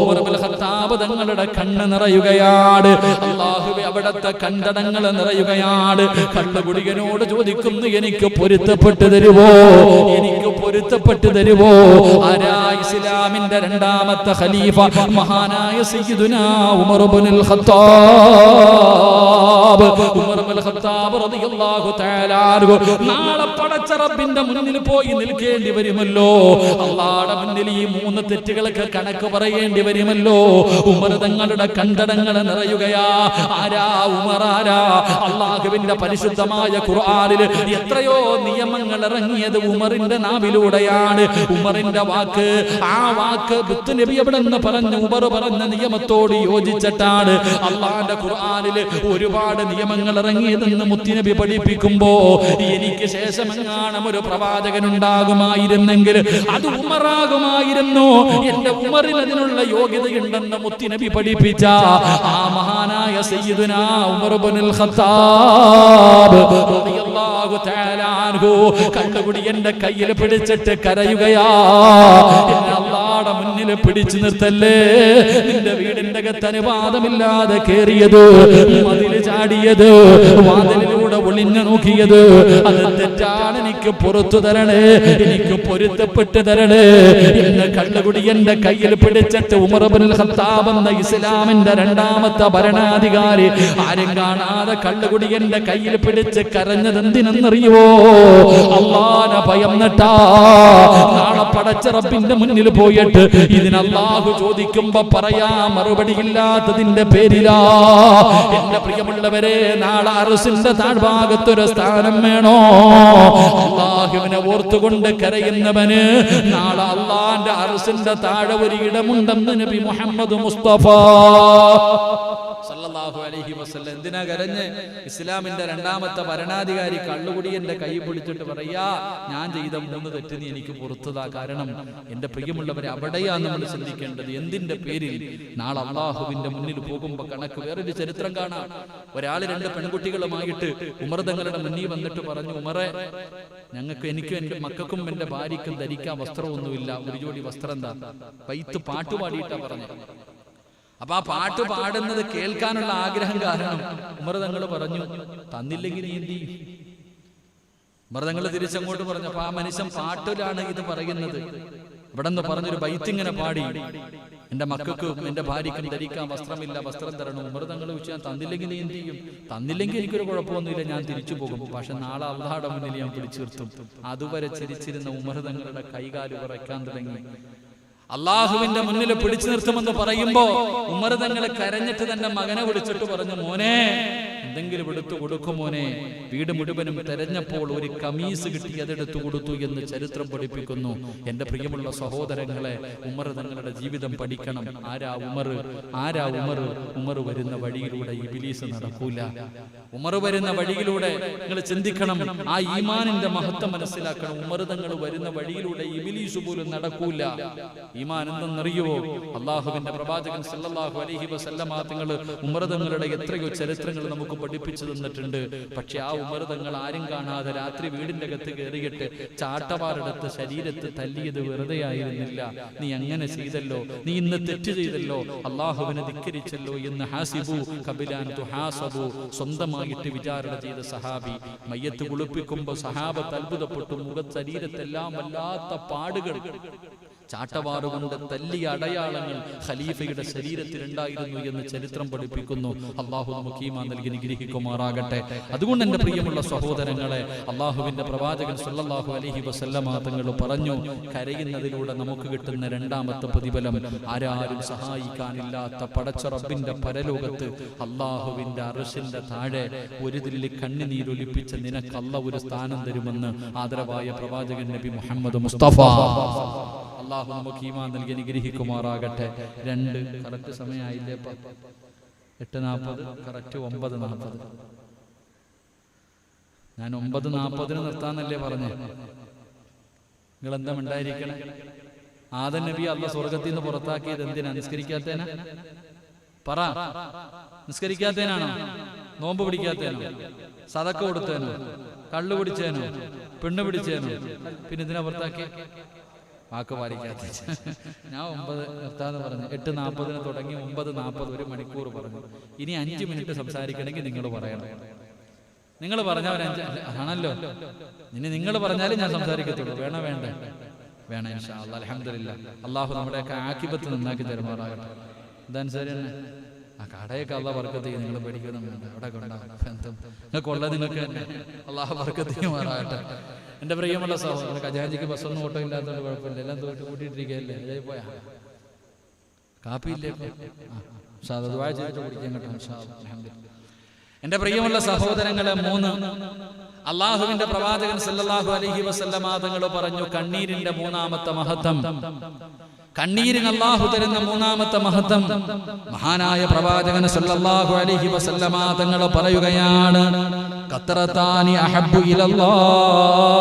ഉമർ ഇബ്നു ഖത്താബ് തങ്ങളുടെ കണ്ണ് നിറയുകയാണ്. അള്ളാഹുവേ, അവിടത്തെ കണ്ടടങ്ങൾ നിറയുകയാണ്. കള്ളുകുടിയനോട് ചോദിക്കുന്നു, എനിക്ക് പൊരുത്തപ്പെട്ടു തരുവോ? ആരാ? ഇസ്ലാമിന്റെ 2ാമത്തെ ഖലീഫ മഹാനായ സയ്യിദുനാ ഉമർ ഇബ്നുൽ ഖത്താബ്. ഉമർ ഇബ്നുൽ ഖത്താബ് റളിയല്ലാഹു തആല അൻഹു നാളെ പടച്ച റബ്ബിന്റെ മുന്നിൽ പോയി നിൽക്കേണ്ടി വരുമല്ലോ, അള്ളാഹുവിന്റെ മുന്നിൽ ഈ 3 തെറ്റുകൾക്ക് കണക്ക് പറയേണ്ടി വരുമല്ലോ. ഉമർ തങ്ങളുടെ കണ്ടടങ്ങൾ നിറയുകയാ. ആരാ ഉമർ? ആരാ? അള്ളാഹുവിന്റെ പരിശുദ്ധമായ ഖുർആനിൽ എത്രയോ നിയമങ്ങൾ ഇറങ്ങിയത് ഉമറിന്റെ നാവിലൂടെയാണ്. ഉമറിന്റെ വാക്ക്, ആ വാക്ക് നബി എവിടെ നിന്ന് പറഞ്ഞു? ഉമർ പറഞ്ഞ നിയമത്തോട് യോജിച്ചിട്ടാണ്. അള്ളാഹുവിന്റെ ഖുർആനിൽ ഒരുപാട് നിയമങ്ങൾ ഇറങ്ങിയതെന്ന് മുത്തുനബി പഠിപ്പിക്കുമ്പോ എനിക്ക് ശേഷം എങ്ങാനും ഒരു പ്രവാചകൻ ഉണ്ടാകുമായിരുന്നെങ്കിൽ അത് ഉമറാകുമായിരുന്നു. എന്റെ ഉമറിൽ അതിനുള്ള യോഗ്യതയുണ്ടെന്ന് മുത്തുനബി പഠിപ്പിച്ച ആ മഹാനായ സയ്യിദുനാ ഉമർ ഇബ്നുൽ ഖത്താബ് റളിയല്ലാഹു തആല അൻഹു കണ്ടുപിടി എന്റെ കയ്യിൽ പിടിച്ചിട്ട് കരയുകയാ. എന്നെ അല്ലാഹുവിന്റെ മുന്നിൽ പിടിച്ചു നിർത്തല്ലേ. നിന്റെ വീടിന്റെ അകത്ത് അനുവാദമില്ലാതെ കേറിയത്, മതിൽ ചാടിയത്, വാതിലിലൂടെ ഒളിഞ്ഞു നോക്കിയത്, അത് തെറ്റാണ്. എനിക്ക് പുറത്തു തരണേ, എനിക്ക് പൊരുത്തപ്പെട്ട് തരണേ എന്ന് കള്ളുകുടി എന്റെ കയ്യിൽ പിടിച്ചിട്ട് ഉമർ ഇബ്നുൽ ഖത്താബ് എന്ന ഇസ്ലാമിന്റെ 2ാമത്തെ ഭരണാധികാരി ആരും കാണാതെ കള്ളുകുടി എന്റെ കയ്യിൽ പിടിച്ച് കരഞ്ഞത് എന്തിനെന്നറിയോ? അല്ലാഹുവിനെ ഭയന്നിട്ടാ. നാളെ പടച്ച റബ്ബിന്റെ മുന്നിൽ പോയിട്ട് ഇതിന് അല്ലാഹു ചോദിക്കുമ്പോ പറയാ മറുപടി ഇല്ലാത്തതിന്റെ പേരിലാ. എന്റെ പ്രിയമുള്ളവരെ, നാളെ അർശിന്റെ താഴ്ഭാഗത്തൊരു സ്ഥാനം വേണോ? അല്ലാഹുവിനെ ഓർത്തുകൊണ്ട് കരയുന്നവന് നാളെ അല്ലാഹുവിന്റെ അർശിന്റെ താഴെ ഒരു ഇടമുണ്ടെന്ന് നബി മുഹമ്മദ് മുസ്തഫ സല്ലല്ലാഹു അലൈഹി വസല്ലം. എന്തിനാ കരഞ്ഞ്? ഇസ്ലാമിന്റെ 2ാമത്തെ ഭരണാധികാരി കള്ളുകുടി എന്റെ കൈ പിടിച്ചിട്ട് പറയാ, ഞാൻ ചെയ്ത 3 തെറ്റ് നീ എനിക്ക് പുറത്തുതാ. കാരണം എന്റെ പ്രിയമുള്ളവരെ, അവിടെയാണ് നമ്മൾ ശ്രദ്ധിക്കേണ്ടത്. എന്തിന്റെ പേരിൽ? നാളെ അള്ളാഹുവിന്റെ മുന്നിൽ പോകുമ്പോ കണക്ക്. വേറൊരു ചരിത്രം കാണാം. ഒരാൾ 2 പെൺകുട്ടികളുമായിട്ട് ഉമർ തങ്ങളുടെ മുന്നിൽ വന്നിട്ട് പറഞ്ഞു, ഉമറെ, എനിക്കും എന്റെ മക്കൾക്കും എന്റെ ഭാര്യയ്ക്കും ധരിക്കാൻ വസ്ത്രമൊന്നുമില്ല. ഒരു ജോഡി വസ്ത്രം എന്താ? പൈത്ത് പാട്ട് പാടിയിട്ടാ പറഞ്ഞു. അപ്പൊ ആ പാട്ട് പാടുന്നത് കേൾക്കാനുള്ള ആഗ്രഹം കാരണം ഉമർ തങ്ങൾ പറഞ്ഞു, തന്നില്ലെങ്കിൽ നീ എന്ത് ചെയ്യും? ഉമർ തങ്ങൾ തിരിച്ചങ്ങോട്ട് പറഞ്ഞു. അപ്പൊ ആ മനുഷ്യൻ പാട്ടിലാണ് ഇത് പറയുന്നത്. ഇവിടെ നിന്ന് പറഞ്ഞൊരു ബൈത്തിങ്ങനെ പാടി, എന്റെ മക്കൾക്കും എന്റെ ഭാര്യയ്ക്കും ധരിക്കാൻ വസ്ത്രമില്ല, വസ്ത്രം തരണം. ഉമർ തങ്ങൾ ചോദിച്ചാൽ തന്നില്ലെങ്കിൽ നീ എന്ത് ചെയ്യും? തന്നില്ലെങ്കിൽ എനിക്കൊരു കുഴപ്പമൊന്നുമില്ല, ഞാൻ തിരിച്ചു പോകും. പക്ഷെ നാളെ അള്ളാഹുവിന്റെ മുന്നിൽ ഞാൻ പിടിച്ചു നിർത്തും. അതുവരെ ചിരിച്ചിരുന്ന ഉമർ തങ്ങളുടെ കൈകാല് വിറയ്ക്കാൻ തുടങ്ങി. അള്ളാഹുവിന്റെ മുന്നിൽ പിടിച്ചു നിർത്തുമെന്ന് പറയുമ്പോ ഉമർ തങ്ങൾ കരഞ്ഞിട്ട് തന്റെ മകനെ വിളിച്ചിട്ട് പറഞ്ഞു, മോനെ, എന്തെങ്കിലും എടുത്തു കൊടുക്കും മോനെ. വീട് മുഴുവനും തെരഞ്ഞപ്പോൾ ഒരു കമീസ് കിട്ടി, അതെടുത്തു കൊടുത്തു എന്ന് ചരിത്രം പഠിപ്പിക്കുന്നു. എന്റെ പ്രിയമുള്ള സഹോദരങ്ങളെ, ഉമർ തങ്ങളുടെ ജീവിതം പഠിക്കണം. ആരാ ഉമർ? ആരാ ഉമർ? ഉമർ വരുന്ന വഴിയിലൂടെ ഇബ്ലീസ് നടക്കൂല. ഉമർ വരുന്ന വഴിയിലൂടെ നിങ്ങൾ ചിന്തിക്കണം. ആ ഈമാനിന്റെ മഹത്വം മനസ്സിലാക്കണം. ഉമർ തങ്ങൾ വരുന്ന വഴിയിലൂടെ ഇബ്ലീസ് പോലും നടക്കൂല. ഈമാൻ എന്തെന്നറിയുവോ? അള്ളാഹുവിന്റെ പ്രവാചകൻ സല്ലല്ലാഹു അലൈഹി വസല്ലമ തങ്ങൾ ഉമർ തങ്ങളുടെ എത്രയോ ചരിത്രങ്ങൾ നമുക്ക് പഠിപ്പിച്ചു തന്നിട്ടുണ്ട്. പക്ഷെ ആ ഉമർ തങ്ങൾ ആരും കാണാതെ രാത്രി വീടിന്റെ അകത്ത് കയറിയിട്ട് ചാട്ടവാറെടുത്ത് ശരീരത്ത് തല്ലിയത് വെറുതെ ആയിരുന്നില്ല. നീ അങ്ങനെ ചെയ്തല്ലോ, നീ ഇന്ന് തെറ്റ് ചെയ്തല്ലോ, അള്ളാഹുവിനെ ധിക്കരിച്ചല്ലോ എന്ന് ഹാസിബു ഖബിലാൻ തുഹാസബു സ്വന്തമായിട്ട് വിചാരണ ചെയ്ത സഹാബി. മയ്യത്ത് കുളിപ്പിക്കുമ്പോൾ സഹാബത്ത് അത്ഭുതപ്പെട്ടു. ശരീരത്തെല്ലാം വല്ലാത്ത പാടുകൾ, ചാട്ടവാറുകൊണ്ട് തല്ലിയ അടയാളങ്ങൾ ഖലീഫയുടെ ശരീരത്തിലുണ്ടായിരുന്നു എന്ന് ചരിത്രം പഠിപ്പിക്കുന്നു. അള്ളാഹു നമുക്ക് ഈമാൻ നൽകി അനുഗ്രഹിക്കുമാറാകട്ടെ. അതുകൊണ്ട് എന്റെ പ്രിയമുള്ള സഹോദരങ്ങളെ, അള്ളാഹുവിന്റെ പ്രവാചകൻ സല്ലല്ലാഹു അലൈഹി വസല്ലമ തങ്ങൾ പറഞ്ഞു, കരയുന്നതിലൂടെ നമുക്ക് കിട്ടുന്ന 2ാമത്തെ പ്രതിഫലം ആരാരും സഹായിക്കാനില്ലാത്ത പടച്ച റബ്ബിന്റെ പരലോകത്ത് അള്ളാഹുവിന്റെ അർശിന്റെ താഴെ ഒരു തുള്ളി കണ്ണുനീരൊലിപ്പിച്ച നിനക്ക് അല്ലാഹു ഒരു സ്ഥാനം തരുമെന്ന് ആദരവായ പ്രവാചകൻ നബി മുഹമ്മദ് മുസ്തഫ. അള്ളാഹു നമുക്ക് ഈമാൻ നൽകി അനുഗ്രഹിക്കുമാറാകട്ടെ. 2 കറക്റ്റ് സമയമായില്ലേ? 8:40 കറക്റ്റ് 9:40. ഞാൻ 9:40 നിർത്താന്നല്ലേ പറഞ്ഞേ? നിങ്ങൾ എന്താ ഉണ്ടായിരിക്കണേ? ആദം നബി അള്ളാഹ് സ്വർഗത്തിൽ നിന്ന് പുറത്താക്കിയത് എന്തിനാ? നിസ്കരിക്കാത്തേനാ? പറ, നിസ്കരിക്കാത്തേനാണോ? നോമ്പ് പിടിക്കാത്തേനോ? സദക്ക കൊടുത്തേനോ? കള്ളു പിടിച്ചേനോ? പെണ്ണ് പിടിച്ചേനോ? പിന്നെ ഇതിനെ പുറത്താക്കി? വാക്ക് പാലിക്കാത്ത. ഞാൻ 9 നിർത്താന്ന് പറഞ്ഞു. 8:40 തുടങ്ങി 9:40 1 മണിക്കൂർ പറഞ്ഞു. ഇനി 5 മിനിറ്റ് സംസാരിക്കണമെങ്കിൽ നിങ്ങൾ പറയണം. നിങ്ങൾ പറഞ്ഞാൽ 5 ആണല്ലോ. ഇനി നിങ്ങൾ പറഞ്ഞാലും ഞാൻ സംസാരിക്കത്തുള്ളൂ. വേണ വേണ്ട വേണം ഇൻഷാ അല്ലാഹ്. അൽഹംദുലില്ലാഹ്. അള്ളാഹു നമ്മുടെയൊക്കെ ആക്കിബത്ത് നന്നാക്കി തരുമാറാകട്ടെ. ഇതനുസരിച്ച് തന്നെ ആ കടയൊക്കെ അള്ളാഹ് ബർക്കത്ത് ചെയ്യും. നിങ്ങൾ പേടിക്കൊന്നും വേണ്ട. അവിടെ കൊണ്ടാകും നിങ്ങൾക്ക് ഉള്ളത് നിങ്ങൾക്ക് തന്നെ അള്ളാഹു ബർക്കത്ത് ചെയ്യുമാറാകട്ടെ. എൻ്റെ പ്രിയമുള്ള സഹോദരൻ, ഖജാൻജിക്ക് ബസ്സൊന്നും ഓട്ടോ ഇല്ലാത്തതുകൊണ്ട് കുഴപ്പമില്ല, എല്ലാം തോട്ട് കൂട്ടിയിട്ടിരിക്കുകയല്ലേ, അതേ പോയാ കാപ്പിയില്ലേ എന്റെ പ്രിയമുള്ള സഹോദരങ്ങളെ, 3 അള്ളാഹുവിന്റെ പ്രവാചകൻ സല്ലല്ലാഹു അലൈഹി വസല്ലമ തങ്ങൾ പറഞ്ഞു കണ്ണീരിന്റെ 3ാമത്തെ മഹത്വം. കണ്ണീരിന് അള്ളാഹു തരുന്ന 3ാമത്തെ മഹത്വം മഹാനായ പ്രവാചകൻ സല്ലല്ലാഹു അലൈഹി വസല്ലമ തങ്ങൾ പറയുകയാണ്, ഖത്രതാനി അഹബ്ബു ഇലല്ലാഹ്.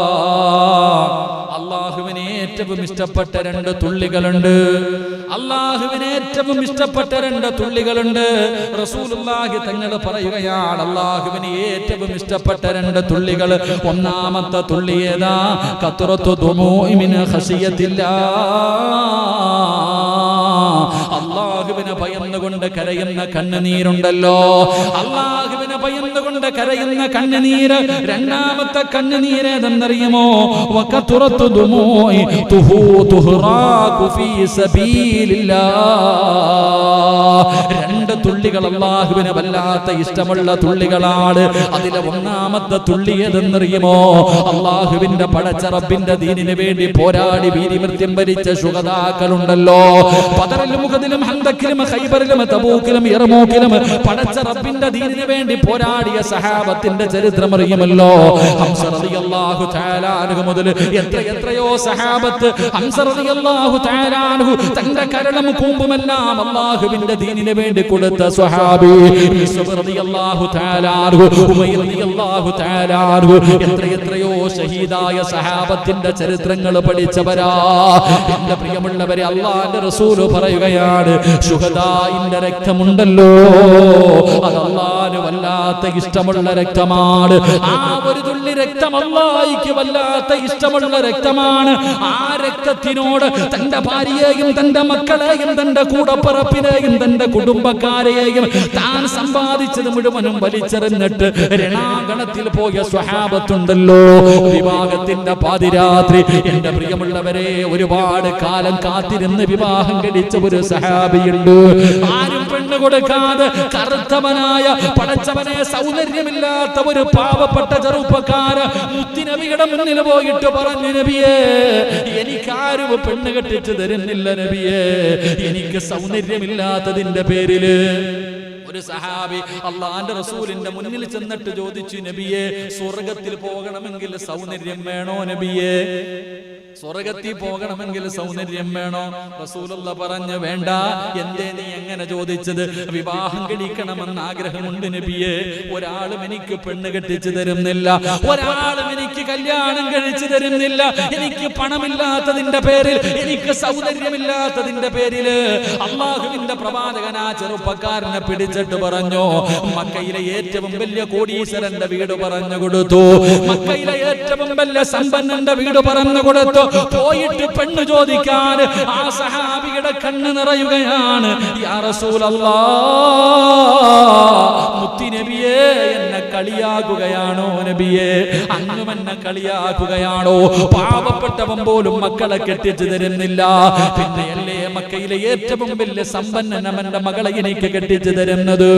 അള്ളാഹുവിന് ഏറ്റവും ഇഷ്ടപ്പെട്ട 2 തുള്ളികളുണ്ട്. അള്ളാഹുവിന് ഏറ്റവും ഇഷ്ടപ്പെട്ട 2 തുള്ളികളുണ്ട്. റസൂലുള്ളാഹി തങ്ങൾ പറയുകയാണ്, അള്ളാഹുവിന് ഏറ്റവും ഇഷ്ടപ്പെട്ട 2 തുള്ളികൾ. 1ാമത്തെ തുള്ളി ഏതാ? ഖത്രത്തു ദുമൂഇ മിൻ ഖശിയത്തില്ലാഹ്. അള്ളാഹുവിനെ ഭയന്നുകൊണ്ട് കരയുന്ന കണ്ണുനീരുണ്ടല്ലോ, അള്ളാഹുവിനെ ഭയന്നുകൊണ്ട് കരയുന്ന കണ്ണുനീര്. 2ാമത്തെ കണ്ണുനീര് ഏതെന്നറിയുമോ? വഖത്രത്തു ദുമൂഇ തുഹ്റാഖു ഫീ സബീലില്ലാഹ്. 2 തുള്ളികൾ അള്ളാഹുവിന് വല്ലാത്ത ഇഷ്ടമുള്ള തുള്ളികളാണ്. അതിലെ 1ാമത്തെ തുള്ളി ഏതെന്നറിയുമോ? അള്ളാഹുവിന്റെ പടച്ച റബ്ബിന്റെ ദീനിന് വേണ്ടി പോരാടി വീരമൃത്യം വരിച്ച ശുഹദാക്കളുണ്ടല്ലോ. ബദറിലും ഉഹദിലും ഹന്തക്കിലും ഖൈബറിലും തബൂക്കിലും യർമൂക്കിലും പടച്ച റബ്ബിന്റെ ദീനിന് വേണ്ടി പോരാടിയ സഹാബത്തിന്റെ ചരിത്രം അറിയുമല്ലോ. ഹംസ റളിയല്ലാഹു തആല അൻഹു മുതൽ എത്രയോ സഹാബത്ത് ഹംസ റളിയല്ലാഹു തആല അൻഹു തന്റെ കരളും കൂമ്പുമെല്ലാം അല്ലാഹുവിന്റെ ദീനിന് വേണ്ടി കൊടുത്ത സ്വഹാബി. യൂസുഫ് റളിയല്ലാഹു തആല അൻഹു, ഉമയ്യ റളിയല്ലാഹു തആല അൻഹു, എത്രയോ ഷഹീദായ സഹാബത്തിന്റെ ചരിത്രങ്ങൾ പഠിച്ചവരാ. എന്റെ പ്രിയമുള്ളവരെ, അല്ലാഹുവിന്റെ റസൂൽ പറയുകയാണ്, ശുഹദാഇന്റെ രക്തമുണ്ടല്ലോ, അത് അല്ലാഹുവിന് വല്ലാത്ത ഇഷ്ടമുള്ള രക്തമാണ്. ആ ഒരു തുള്ളി രക്തം അല്ലാഹുവിക്ക് വല്ലാത്ത ഇഷ്ടമുള്ള രക്തമാണ്. ആ രക്തത്തിനോട് തന്റെ ഭാര്യയെയും തന്റെ മക്കളെയും തന്റെ കൂടപ്പിറപ്പിനെയും തന്റെ കുടുംബക്കാരെയും താൻ സമ്പാദിച്ചത് മുഴുവനും വലിച്ചെറിഞ്ഞിട്ട് രണാങ്കണത്തിൽ പോയ സ്വഹാബത്തുണ്ടല്ലോ. വിവാഹത്തിന്റെ പാതിരാത്രി, എന്റെ പ്രിയമുള്ളവരെ, ഒരുപാട് കാലം കാത്തിരുന്ന് വിവാഹം കഴിച്ച ഒരു സഹാബിയുണ്ട്. ആരും പെണ്ണ് കൊടുക്കാതെ കറുത്തവനായ പടച്ചവനെ സൗന്ദര്യമില്ലാത്ത ഒരു പാവപ്പെട്ട ചെറുപ്പക്കാര് മുത്തുനബിയുടെ മുന്നിൽ പോയിട്ട് പറഞ്ഞു, നബിയേ, എനിക്കാരും പെണ്ണ് കെട്ടിച്ചു തരുന്നില്ല നബിയേ, എനിക്ക് സൗന്ദര്യമില്ലാത്തതിന്റെ പേരില്. ഒരു സഹാബി അള്ളാന്റെ റസൂലിന്റെ മുന്നിൽ ചെന്നിട്ട് ചോദിച്ചു, നബിയേ, സ്വർഗത്തിൽ പോകണമെങ്കിൽ സൗന്ദര്യം വേണോ നബിയേ? സ്വർഗത്തിൽ പോകണമെങ്കിൽ സൗന്ദര്യം വേണോ? റസൂലുള്ള പറഞ്ഞു, വേണ്ട. എന്തേ നീ എങ്ങനെ ചോദിച്ചത്? വിവാഹം കഴിക്കണമെന്ന് ആഗ്രഹമുണ്ട് നബിയെ, ഒരാളും എനിക്ക് പെണ്ണ് കെട്ടിച്ചു തരുന്നില്ല, ഒരാളും എനിക്ക് കല്യാണം കഴിച്ചു തരുന്നില്ല. എനിക്ക് പണമില്ലാത്തതിന്റെ പേരിൽ, എനിക്ക് സൗന്ദര്യമില്ലാത്തതിന്റെ പേരില്. അള്ളാഹുവിന്റെ പ്രവാചകൻ ആ ചെറുപ്പക്കാരനെ പിടിച്ചിട്ട് പറഞ്ഞു, മക്കയിലെ ഏറ്റവും വലിയ കോടീശ്വരന്റെ വീട് പറഞ്ഞു കൊടുത്തു, മക്കയിലെ ഏറ്റവും വലിയ സമ്പന്നന്റെ വീട് പറഞ്ഞു കൊടുത്തു. പോയിട്ട് പെണ്ണ് ചോദിക്കാൻ ആ സഹാബിയുടെ കണ്ണ് നിറയുകയാണ്. യാ റസൂലല്ലാഹ്, മുത്തി നബിയേ, എന്നെ കളിയാക്കുകയാണോ നബിയേ? അങ്ങും എന്നെ കളിയാക്കുകയാണോ? പാവപ്പെട്ടവൻ പോലും മക്കളെ കെട്ടിച്ചു തരുന്നില്ല, പിന്നെയല്ലേ മക്കയിലെ ഏറ്റവും വലിയ സമ്പന്നൻ അവന്റെ മകളെ എനിക്ക് കെട്ടിച്ചു തരുന്നത്?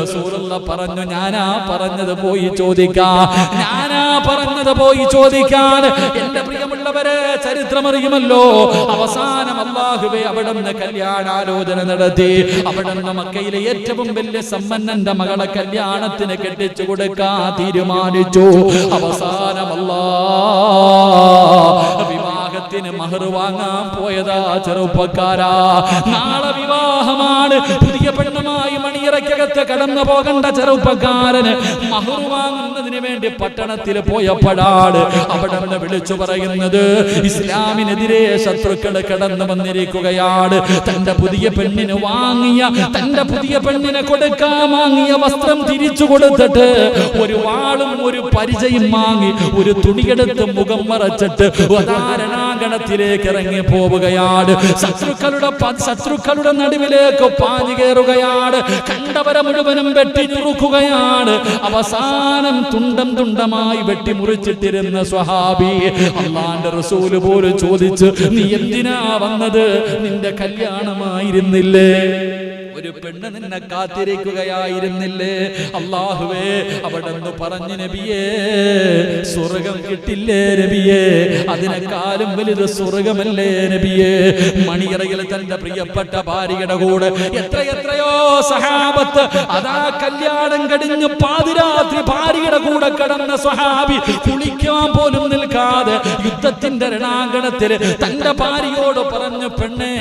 റസൂലുള്ളാഹി പറഞ്ഞു, ഞാനാ പറഞ്ഞത് പോയി ചോദിക്കാൻ, ഞാനാ പറഞ്ഞത് പോയി ചോദിക്കാൻ. എന്റെ പ്രിയമുള്ളവരെ, ചരിത്രമറിയുമല്ലോ. അവസാനം അല്ലാഹുവേ അവിടുന്ന് കല്യാണാലോചന നടത്തി. അവിടുന്ന് മക്കയിലെ ഏറ്റവും വലിയ സമ്പന്നന്റെ മകളെ കല്യാണത്തിന് കെട്ടിച്ചു കൊടുക്കാൻ തീരുമാനിച്ചു. അവസാനം അല്ലാഹ് വിവാഹത്തിന് മഹർ വാങ്ങാൻ പോയതാ ചെറുപ്പക്കാരാ. നാളെ വിവാഹമാണ്. പുതിയ പെണ്ണുമായി മണിയറയ്ക്കകത്ത് കടന്നു പോകേണ്ട ചെറുപ്പക്കാരന് മഹർ വാങ്ങുന്നതിന് വേണ്ടി പട്ടണത്തിൽ പോയപ്പോഴാണ് അവിടുന്ന് വിളിച്ചു പറയുന്നത്, ഇസ്ലാമിനെതിരെ ശത്രുക്കൾ കടന്നു വന്നിരിക്കുകയാണ്. തന്റെ പുതിയ പെണ്ണിന് വാങ്ങിയ, തന്റെ പുതിയ പെണ്ണിനെ കൊടുക്കാൻ വാങ്ങിയ വസ്ത്രം തിരിച്ചു കൊടുത്തിട്ട് ഒരു വാളും ഒരു പരിചയം വാങ്ങി ഒരു തുണിയെടുത്ത് മുഖം മറച്ചിട്ട് രണാങ്കണത്തിലേക്ക് ഇറങ്ങി പോവുകയാണ്. ശത്രുക്കളുടെ നടുവിലേക്ക് പാഞ്ഞു കയറുകയാണ്. കണ്ടവരെ മുഴുവനും വെട്ടി ഞുറുക്കുകയാണ്. അവസാനം തുണ്ടം തുണ്ടമായി വെട്ടി മുറിച്ചിട്ടിരുന്ന സ്വഹാബി അല്ലാഹുവിന്റെ റസൂൽ പോലും ചോദിച്ചു, നീ എന്തിനാ വന്നത്? നിന്റെ കല്യാണമായിരുന്നില്ലേ? ഒരു പെണ്ണ് നിന്നെ കാത്തിരിക്കുകയായിരുന്നില്ലേ? അല്ലാഹുവേ, അവിടെന്ന് പറഞ്ഞു നബിയേ, സ്വർഗം കിട്ടില്ലേ നബിയേ? അതിനേക്കാളും വലുത് സ്വർഗമല്ലേ നബിയേ? മണിയറയിൽ തന്റെ പ്രിയപ്പെട്ട ഭാര്യയുടെ കൂടെ എത്രയോ സഹാബത്ത് അതാ കല്യാണം കഴിഞ്ഞ് പാതിരാത്രി ഭാര്യയുടെ കൂടെ കിടന്ന സ്വഹാബി കുളിക്കാൻ പോലും നിൽക്കാതെ യുദ്ധത്തിന്റെ രണാങ്കണത്തിൽ തന്റെ ഭാര്യയോട് പറഞ്ഞു, പെണ്ണേ,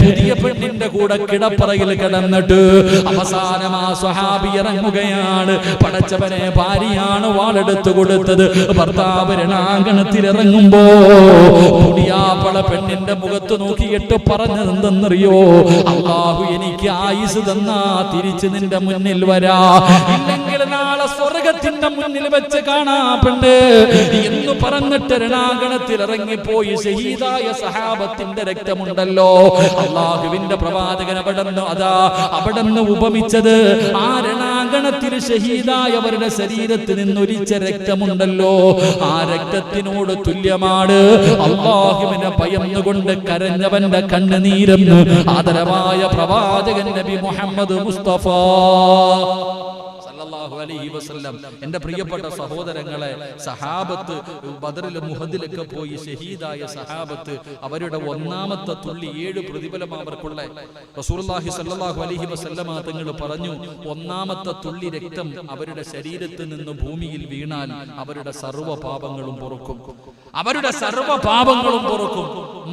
പുതിയ പെണ്ണിന്റെ കൂടെ കിടപ്പറയിൽ കിടന്നിട്ട് അവസാനം ആ സ്വഹാബി ഇറങ്ങുകയാണ്. പടച്ചവനെ, ഭാര്യയാണ് വാളെടുത്തു കൊടുത്തത്. ഭർത്താവ് രണാങ്കണത്തിൽ ഇറങ്ങുമ്പോ പുതിയാപ്പള പെണ്ണിന്റെ മുഖത്ത് നോക്കിയിട്ട് പറഞ്ഞതെന്തെന്നറിയോ? അല്ലാഹു എനിക്ക് ആയുസ് തന്നാ തിരിച്ച് നിന്റെ മുന്നിൽ വരാ, ഇല്ലെങ്കിൽ നാളെ സ്വർഗത്തിന്റെ മുന്നിൽ വെച്ച് കാണാ പെണ്ണ് എന്ന് പറഞ്ഞിട്ട് രണാങ്കണത്തിൽ ഇറങ്ങിപ്പോയി. ഷഹീദായ സഹാബത്തിന്റെ രക്തമുണ്ടല്ലോ, അല്ലാഹുവിന്റെ പ്രവാചകൻ അവിടെന്ന് ഉപമിച്ചത് ആ രണാങ്കണത്തിൽ ഷഹീദായവരുടെ ശരീരത്തിൽ നിന്നൊലിച്ച രക്തമുണ്ടല്ലോ, ആ രക്തത്തിനോട് തുല്യമാണ് അല്ലാഹുവിനെ ഭയന്നുകൊണ്ട് കരഞ്ഞവന്റെ കണ്ണുനീരെന്ന് ആദരവായ പ്രവാചകൻ നബി മുഹമ്മദ് മുസ്തഫ സല്ലല്ലാഹു അലൈഹി വസല്ലം. എന്റെ പ്രിയപ്പെട്ട സഹോദരങ്ങളെ, സഹാബത്ത് ബദറിലും മുഹദിലൊക്കെ പോയി ഷഹീദായ സഹാബത്ത് അവരുടെ ഒന്നാമത്തെ തുള്ളി 7 പ്രതിഫലം അവർക്കുള്ള. റസൂലുള്ളാഹി സല്ലല്ലാഹു അലൈഹി വസല്ലമ തങ്ങൾ പറഞ്ഞു, ഒന്നാമത്തെ തുള്ളി രക്തം അവരുടെ ശരീരത്തിൽ നിന്ന് ഭൂമിയിൽ വീണാൽ അവരുടെ സർവ്വ പാപങ്ങളും പൊറുക്കും. അവരുടെ സർവ്വ പാപങ്ങളും പൊറുക്കും.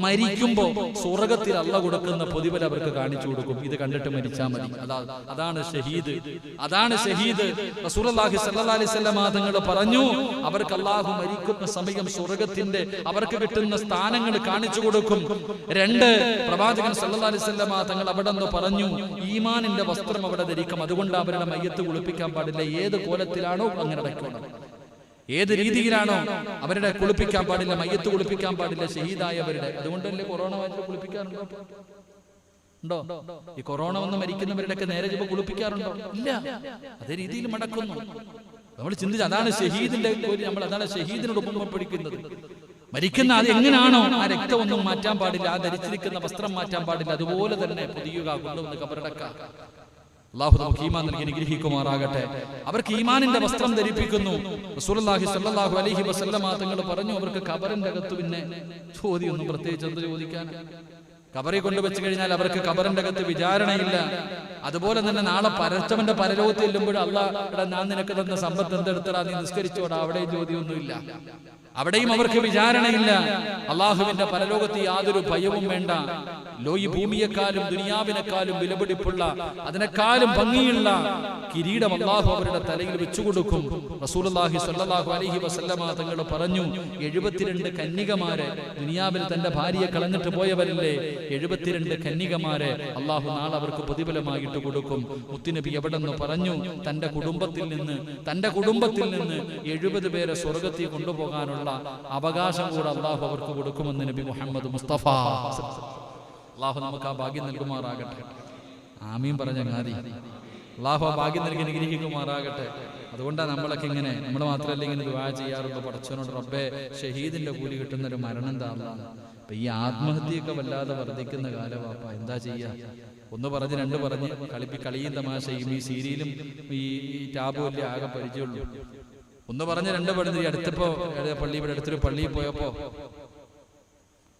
മരിക്കുമ്പോ സ്വർഗത്തിൽ അല്ലാഹു കൊടുക്കുന്ന പ്രതിഫലം അവർക്ക് കാണിച്ചു കൊടുക്കും. ഇത് കണ്ടിട്ട് മരിച്ചാൽ മതി. അതാണ് ഷഹീദ്, അതാണ് ഷഹീദ്. റസൂലുള്ളാഹി സ്വല്ലല്ലാഹു അലൈഹി വസല്ലം തങ്ങൾ പറഞ്ഞു, അവർക്ക് അല്ലാഹു മരിക്കുന്ന സമയം സ്വർഗത്തിന്റെ അവർക്ക് കിട്ടുന്ന സ്ഥാനങ്ങൾ കാണിച്ചു കൊടുക്കും. 2, പ്രവാചകൻ സ്വല്ലല്ലാഹു അലൈഹി വസല്ലം തങ്ങൾ അവിടെ നിന്ന് പറഞ്ഞു, ഈമാനിന്റെ വസ്ത്രം അവിടെ ധരിക്കും. അതുകൊണ്ട് അവരുടെ മയ്യത്ത് കുളിപ്പിക്കാൻ പാടില്ല. ഏത് കോലത്തിലാണോ അങ്ങനെ വെക്കണം, ഏത് രീതിയിലാണോ അവരുടെ കുളിപ്പിക്കാൻ പാടില്ല, മയ്യത്ത് കുളിപ്പിക്കാൻ പാടില്ല ഷഹീദായവരുടെ. അതുകൊണ്ടല്ലേ കൊറോണ വന്നിട്ട് കുളിപ്പിക്കാറുണ്ടോ? ഉണ്ടോ? ഈ കൊറോണ വന്ന് മരിക്കുന്നവരുടെയൊക്കെ നേരെ ചുമ കുളിപ്പിക്കാറുണ്ടോ? ഇല്ല. അതേ രീതിയിൽ മടക്കുന്നു. നമ്മൾ ചിന്തിച്ച് അതാണ് ഷഹീദിന്റെ അതാണ് ഷഹീദിനോട് ഉപമപ്പെടുക്കുന്നത്. മരിക്കുന്ന അത് എങ്ങനെയാണോ ആ രക്തമൊന്നും മാറ്റാൻ പാടില്ല, ആ ധരിച്ചിരിക്കുന്ന വസ്ത്രം മാറ്റാൻ പാടില്ല. അതുപോലെ തന്നെ പൊതിയുക, കൊണ്ടുവന്ന് കബറടക്കാം. അല്ലാഹു നമുക്ക് ഈമാൻ നൽകി അനുഗ്രഹിക്കുമാറാകട്ടെ. അവർക്ക് ഈമാനിന്റെ വസ്ത്രം ധരിപ്പിക്കുന്നു. റസൂലുള്ളാഹി സ്വല്ലല്ലാഹു അലൈഹി വസല്ലമ തങ്ങൾ പറഞ്ഞു, അവർക്ക് ഖബറിന്റെ അകത്ത് പിന്നെ ചോദ്യമൊന്നും പ്രത്യേകിച്ച് എന്ത് ചോദിക്കാൻ? ഖബറിൽ കൊണ്ടുവച്ച് കഴിഞ്ഞാൽ അവർക്ക് ഖബറിന്റെ അകത്ത് വിചാരണയില്ല. അതുപോലെ തന്നെ നാളെ പരച്ചവന്റെ പരലോകത്ത് ചെല്ലുമ്പോൾ അല്ലാഹ് ഞാൻ നിനക്ക് തന്ന സമ്പത്ത് എന്തെടുത്തടാ, നീ നിസ്കരിച്ചോടാ, അവിടെയും ചോദ്യമൊന്നുമില്ല. അവിടെയും അവർക്ക് വിചാരണയില്ല. അള്ളാഹുവിന്റെ പരലോകത്ത് യാതൊരു ഭയവും വേണ്ട. ഈ ഭൂമിയെക്കാളും ദുനിയാവിനെക്കാളും വിലപിടിപ്പുള്ള, അതിനേക്കാളും ഭംഗിയുള്ള കിരീടം അള്ളാഹു അവരുടെ തലയിൽ വെച്ചുകൊടുക്കും. റസൂലുള്ളാഹി സ്വല്ലല്ലാഹു അലൈഹി വസല്ലമ തങ്ങൾ പറഞ്ഞു, 72 കന്യകമാരെ, ദുനിയാവിൽ തന്റെ ഭാര്യയെ കളഞ്ഞിട്ട് പോയവരില്ലേ, 72 കന്യകമാരെ അള്ളാഹു നാളെ അവർക്ക് പ്രതിഫലമായിട്ട് കൊടുക്കും. മുത്തുനബി എവിടെ നിന്ന് പറഞ്ഞു, തന്റെ കുടുംബത്തിൽ നിന്ന് 70 പേരെ സ്വർഗത്തിൽ കൊണ്ടുപോകാനുള്ള അവകാശം കൂടെ അള്ളാഹു അവർക്ക് കൊടുക്കുമെന്ന് നബി മുഹമ്മദ് മുസ്തഫ. അള്ളാഹു നമുക്ക് ആ ഭാഗ്യം നൽകുമാറാകട്ടെ. ആമീൻ പറഞ്ഞ ങ്ങാതി. അള്ളാഹു ആ ഭാഗ്യം നൽകി അനുഗ്രഹിക്കുമാറാകട്ടെ. അതുകൊണ്ടാണ് നമ്മളൊക്കെ ഇങ്ങനെ, നമ്മൾ മാത്രമല്ല ഇങ്ങനെ ദുആ ചെയ്യാറുണ്ട്, പടച്ചവനോട് റബ്ബേ ഷഹീദിന്റെ കൂലി കിട്ടുന്ന ഒരു മരണം താന്നാണ്. അപ്പൊ ഈ ആത്മഹത്യയൊക്കെ വല്ലാതെ വർദ്ധിക്കുന്ന കാലവാപ്പ, എന്താ ചെയ്യാ? 1 പറഞ്ഞ് 2 പറഞ്ഞ് കളിയും തമാശയും ഈ സീരിയലും ഈ ടാബും അല്ലേ ആകെ പരിചയമുള്ളൂ. 1 പറഞ്ഞ് 2 പറഞ്ഞ് അടുത്തപ്പോ ഇവിടെ അടുത്തൊരു പള്ളിയിൽ പോയപ്പോ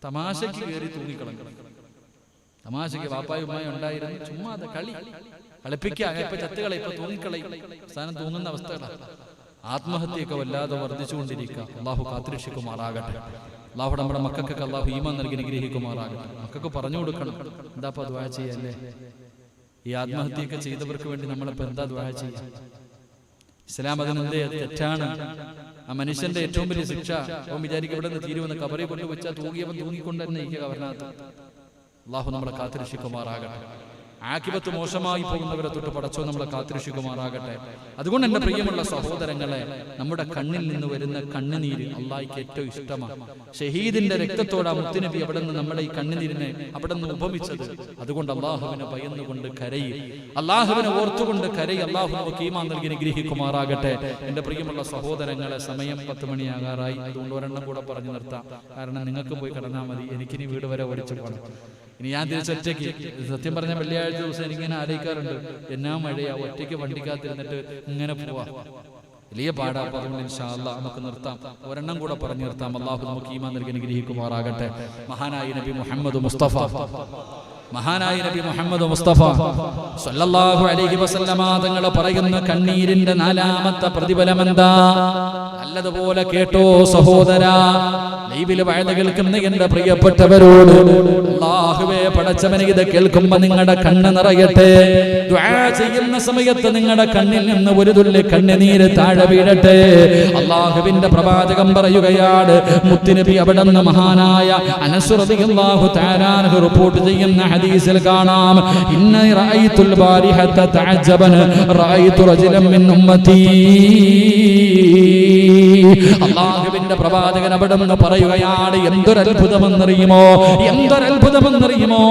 തമാശക്ക് കയറി തൂങ്ങിക്കളഞ്ഞു. തമാശക്ക് വാപ്പായും ഉമ്മായും ഉണ്ടായിരുന്നു, ചുമ്മാ കളിപ്പിക്കുക, ഇപ്പൊ ചത്തുകളെ, ഇപ്പൊ തൂങ്ങിക്കളയും, സ്ഥാനം തൂങ്ങുന്ന അവസ്ഥകളാണ്. ആത്മഹത്യയൊക്കെ വല്ലാതെ വർദ്ധിച്ചുകൊണ്ടിരിക്കുക. അള്ളാഹു കാത്തുരക്ഷിക്കുമാറാകട്ടെ. അള്ളാഹു നമ്മുടെ മക്കൾക്ക് അള്ളാഹു ഈമാൻ നൽകി അനുഗ്രഹിക്കുമാറാകട്ടെ. മക്കൾക്ക് പറഞ്ഞു കൊടുക്കണം, എന്താ ദുആ ചെയ്യല്ലേ? ഈ ആത്മഹത്യയൊക്കെ ചെയ്തവർക്ക് വേണ്ടി നമ്മളിപ്പോ എന്താ ദുആ ചെയ്യാ? ഇസ്ലാം അതിനെന്തേ തെറ്റാണ്? ആ മനുഷ്യന്റെ ഏറ്റവും വലിയ ശിക്ഷ, അവൻ വിചാരിക്കും ഇവിടെ നിന്ന് തീരുവെന്ന്, കബറി കൊണ്ടുവച്ചാൽ തൂങ്ങിയവൻ തൂങ്ങിക്കൊണ്ട് തന്നെ ഇരിക്കുക കബറിനകത്ത്. അള്ളാഹു നമ്മളെ കാത്തുരക്ഷിക്കുമാറാകട്ടെ. ആഖിബത്ത് മോശമായി പോകുന്നവരെ തൊട്ട് പടച്ചോ നമ്മളെ കാത്തുരക്ഷിക്കുമാറാകട്ടെ. അതുകൊണ്ട് എന്റെ പ്രിയമുള്ള സഹോദരങ്ങളെ, നമ്മുടെ കണ്ണിൽ നിന്ന് വരുന്ന കണ്ണുനീര് അള്ളാഹിക്ക് ഏറ്റവും ഇഷ്ടമാണ്. ഷഹീദിന്റെ രക്തത്തോടെ മുത്തുനബി അവിടെ നിന്ന് നമ്മുടെ ഈ കണ്ണുനീരിനെ അവിടെ നിന്ന് ഉപമിച്ചത്. അതുകൊണ്ട് അള്ളാഹുവിനെ ഭയന്നുകൊണ്ട് കരയി, അള്ളാഹുവിനെ ഓർത്തുകൊണ്ട് കരയി. അള്ളാഹു നമുക്ക് ഈമാൻ നൽകി അനുഗ്രഹിക്കുമാറാകട്ടെ. എന്റെ പ്രിയമുള്ള സഹോദരങ്ങളെ, സമയം 10 മണിയാകാറായി. അതുകൊണ്ട് ഒരെണ്ണം കൂടെ പറഞ്ഞു നിർത്താം. കാരണം നിങ്ങൾക്ക് പോയി കിടന്നാൽ മതി, എനിക്കിനി വീട് വരെ ഓടിച്ചു പോകണം. ഇനി ഞാൻ തിരിച്ചൊറ്റയ്ക്ക്, സത്യം പറഞ്ഞ വെള്ളിയാഴ്ച വെള്ളിയാഴ്ച ദിവസം എനിക്കിങ്ങനെ ആലോചിക്കാറുണ്ട്, എന്നാ മഴയാ, ഒറ്റയ്ക്ക് വണ്ടിക്കകത്തിരുന്നിട്ട് ഇങ്ങനെ പോവാ, വലിയ പാടാ. അപ്പൊ അതുകൊണ്ട് ഇൻഷാ അല്ലാഹ് നമുക്ക് നിർത്താം, ഒരെണ്ണം കൂടെ പറഞ്ഞു നിർത്താം. അള്ളാഹു നമുക്ക് ഈമാൻ നൽകി അനുഗ്രഹിക്കുമാറാകട്ടെ. മഹാനായ നബി മുഹമ്മദ് മുസ്തഫ സല്ലല്ലാഹു അലൈഹി വസല്ലമ തങ്ങൾ പറയുന്ന കണ്ണീരിന്റെ നാലാമത്തെ പ്രതിഫലം എന്താ? നല്ലതുപോലെ കേട്ടോ സഹോദരാ, ലൈവിൽ വഅദ കേൾക്കുന്ന എന്റെ പ്രിയപ്പെട്ടവരോട്, അല്ലാഹുവേ പടച്ചവനെ ഇത് കേൾക്കുമ്പോ നിങ്ങളുടെ കണ്ണ് നിറയട്ടെ. ദുആ ചെയ്യുന്ന സമയത്ത് നിങ്ങളുടെ കണ്ണിൽ നിന്ന് ഒരു തുള്ളി കണ്ണുനീര് താഴെ വീഴട്ടെ. അല്ലാഹുവിന്റെ പ്രവാചകൻ പറയുകയാണ്, മുത്തുനബി അവിടുന്ന് മഹാനായ അനസ് റളിയല്ലാഹു തആല അൻഹു റിപ്പോർട്ട് ചെയ്യുന്ന ഹദീസിൽ കാണാം, ഇന്ന റഅയ്തുൽ ബാരിഹത തഅജ്ജബൻ റഅയ്തു റജുലൻ മിൻ ഉമ്മതി. അല്ലാഹുവിന്റെ പ്രവാചകൻ അവിടുന്ന് പറയുകയാണ്, എന്തൊരത്ഭുതമെന്നറിയുമോ, എന്തൊരത്ഭുതമെന്നറിയുമോ,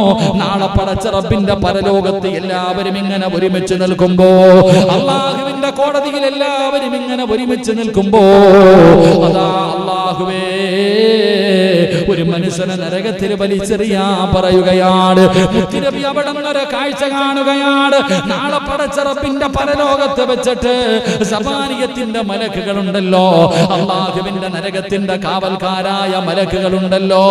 നാളെ പടച്ച റബ്ബിന്റെ പരലോകത്ത് എല്ലാവരും ഇങ്ങനെ ഒരുമിച്ച് നിൽക്കുമ്പോ, അല്ലാഹുവിന്റെ കോടതിയിൽ എല്ലാവരും ഇങ്ങനെ ഒരുമിച്ച് നിൽക്കുമ്പോ, അതാ അല്ലാഹുവേ ഒരു മനുഷ്യനെ നരകത്തിൽ വലിച്ചെറിയാൻ പറയുകയാണ്. മുത്തുനബി അവിടുന്ന് ഒരു കാഴ്ച കാണുകയാണ്. നാളെ പടച്ച റബ്ബിന്റെ പരലോകത്ത് വെച്ചിട്ട് സബാനിയത്തിന്റെ മലക്കുകളുണ്ടല്ലോ, അല്ലാഹുവിന്റെ നരകത്തിന്റെ കാവൽക്കാരായ മലക്കുകളുണ്ടല്ലോ,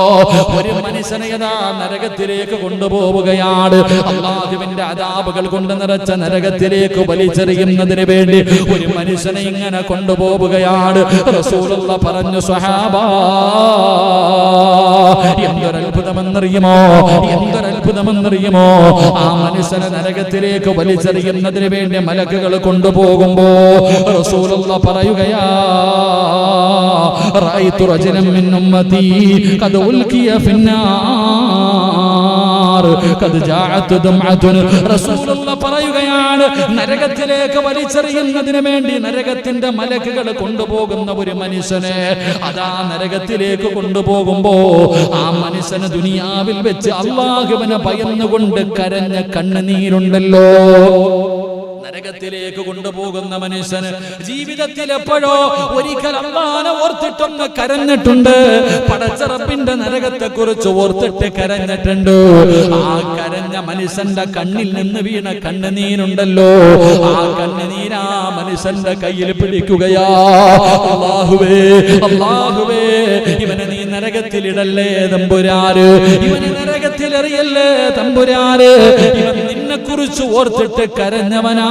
ഒരു മനുഷ്യനെ യഥാ നരകത്തിലേക്ക് കൊണ്ടുപോവുകയാണ്. അല്ലാഹുവിന്റെ അദാബുകൾ കൊണ്ട് നിറച്ച നരകത്തിലേക്ക് വലിച്ചെറിയുന്നതിന് വേണ്ടി ഒരു മനുഷ്യനെ ഇങ്ങനെ കൊണ്ടുപോവുകയാണ്. റസൂലുള്ളാഹി പറഞ്ഞു, സ്വഹാബാ എന്തൊരത്ഭുതമെന്നറിയുമോ, എന്തൊരത്ഭുതമെന്നറിയുമോ, ആ മനുഷ്യനെ നരകത്തിലേക്ക് വലിച്ചെറിയുന്നതിന് വേണ്ടി മലക്കുകൾ കൊണ്ടുപോകുമ്പോ റസൂലുള്ളാഹി പറയുകയാ, റഅയ്തു റജുലൻ മിൻ ഉമ്മതി ഖദ് ഉൽഖിയ ഫിന്നാർ ഖദ് ജാഅത് ദംഅതുൻ. റസൂലുള്ളാഹി പറയുകയാണ്, നരകത്തിലേക്ക് വലിച്ചെറിയുന്നതിന് വേണ്ടി നരകത്തിന്റെ മലക്കുകൾ കൊണ്ടുപോകുന്ന ഒരു മനുഷ്യനെ അതാ നരകത്തിലേക്ക് കൊണ്ടുപോകുമ്പോ ആ മനുഷ്യന് ദുനിയാവിൽ വെച്ച് അല്ലാഹുവിനെ ഭയന്നുകൊണ്ട് കരഞ്ഞ കണ്ണുനീരുണ്ടല്ലോ. നരകത്തിലേക്ക് കൊണ്ടുപോകുന്ന മനുഷ്യന് ജീവിതത്തിൽ എപ്പോഴോ ഒരിക്കൽ അല്ലാഹനെ ഓർത്തിട്ടൊന്ന് കരഞ്ഞിട്ടുണ്ട്, പടച്ച റബ്ബിന്റെ നരകത്തെ കുറിച്ച് ഓർത്തിട്ട് കരഞ്ഞിട്ടുണ്ട്. ആ കരഞ്ഞ മനുഷ്യന്റെ കണ്ണിൽ നിന്ന് വീണ കണ്ണുനീരുണ്ടല്ലോ, ആ കണ്ണുനീരാ മനുഷ്യന്റെ കയ്യിൽ പിടിക്കുകയാ. അല്ലാഹുവേ, അല്ലാഹുവേ, ഇവനെ നീ നരകത്തിലിടല്ലേ തമ്പുരാന്, ഇവനെ നരകത്തിലെറിയല്ലേ തമ്പുരാന്, ഇവൻ നിന്നെ കുറിച്ച് ഓർത്തിട്ട് കരഞ്ഞവനാ.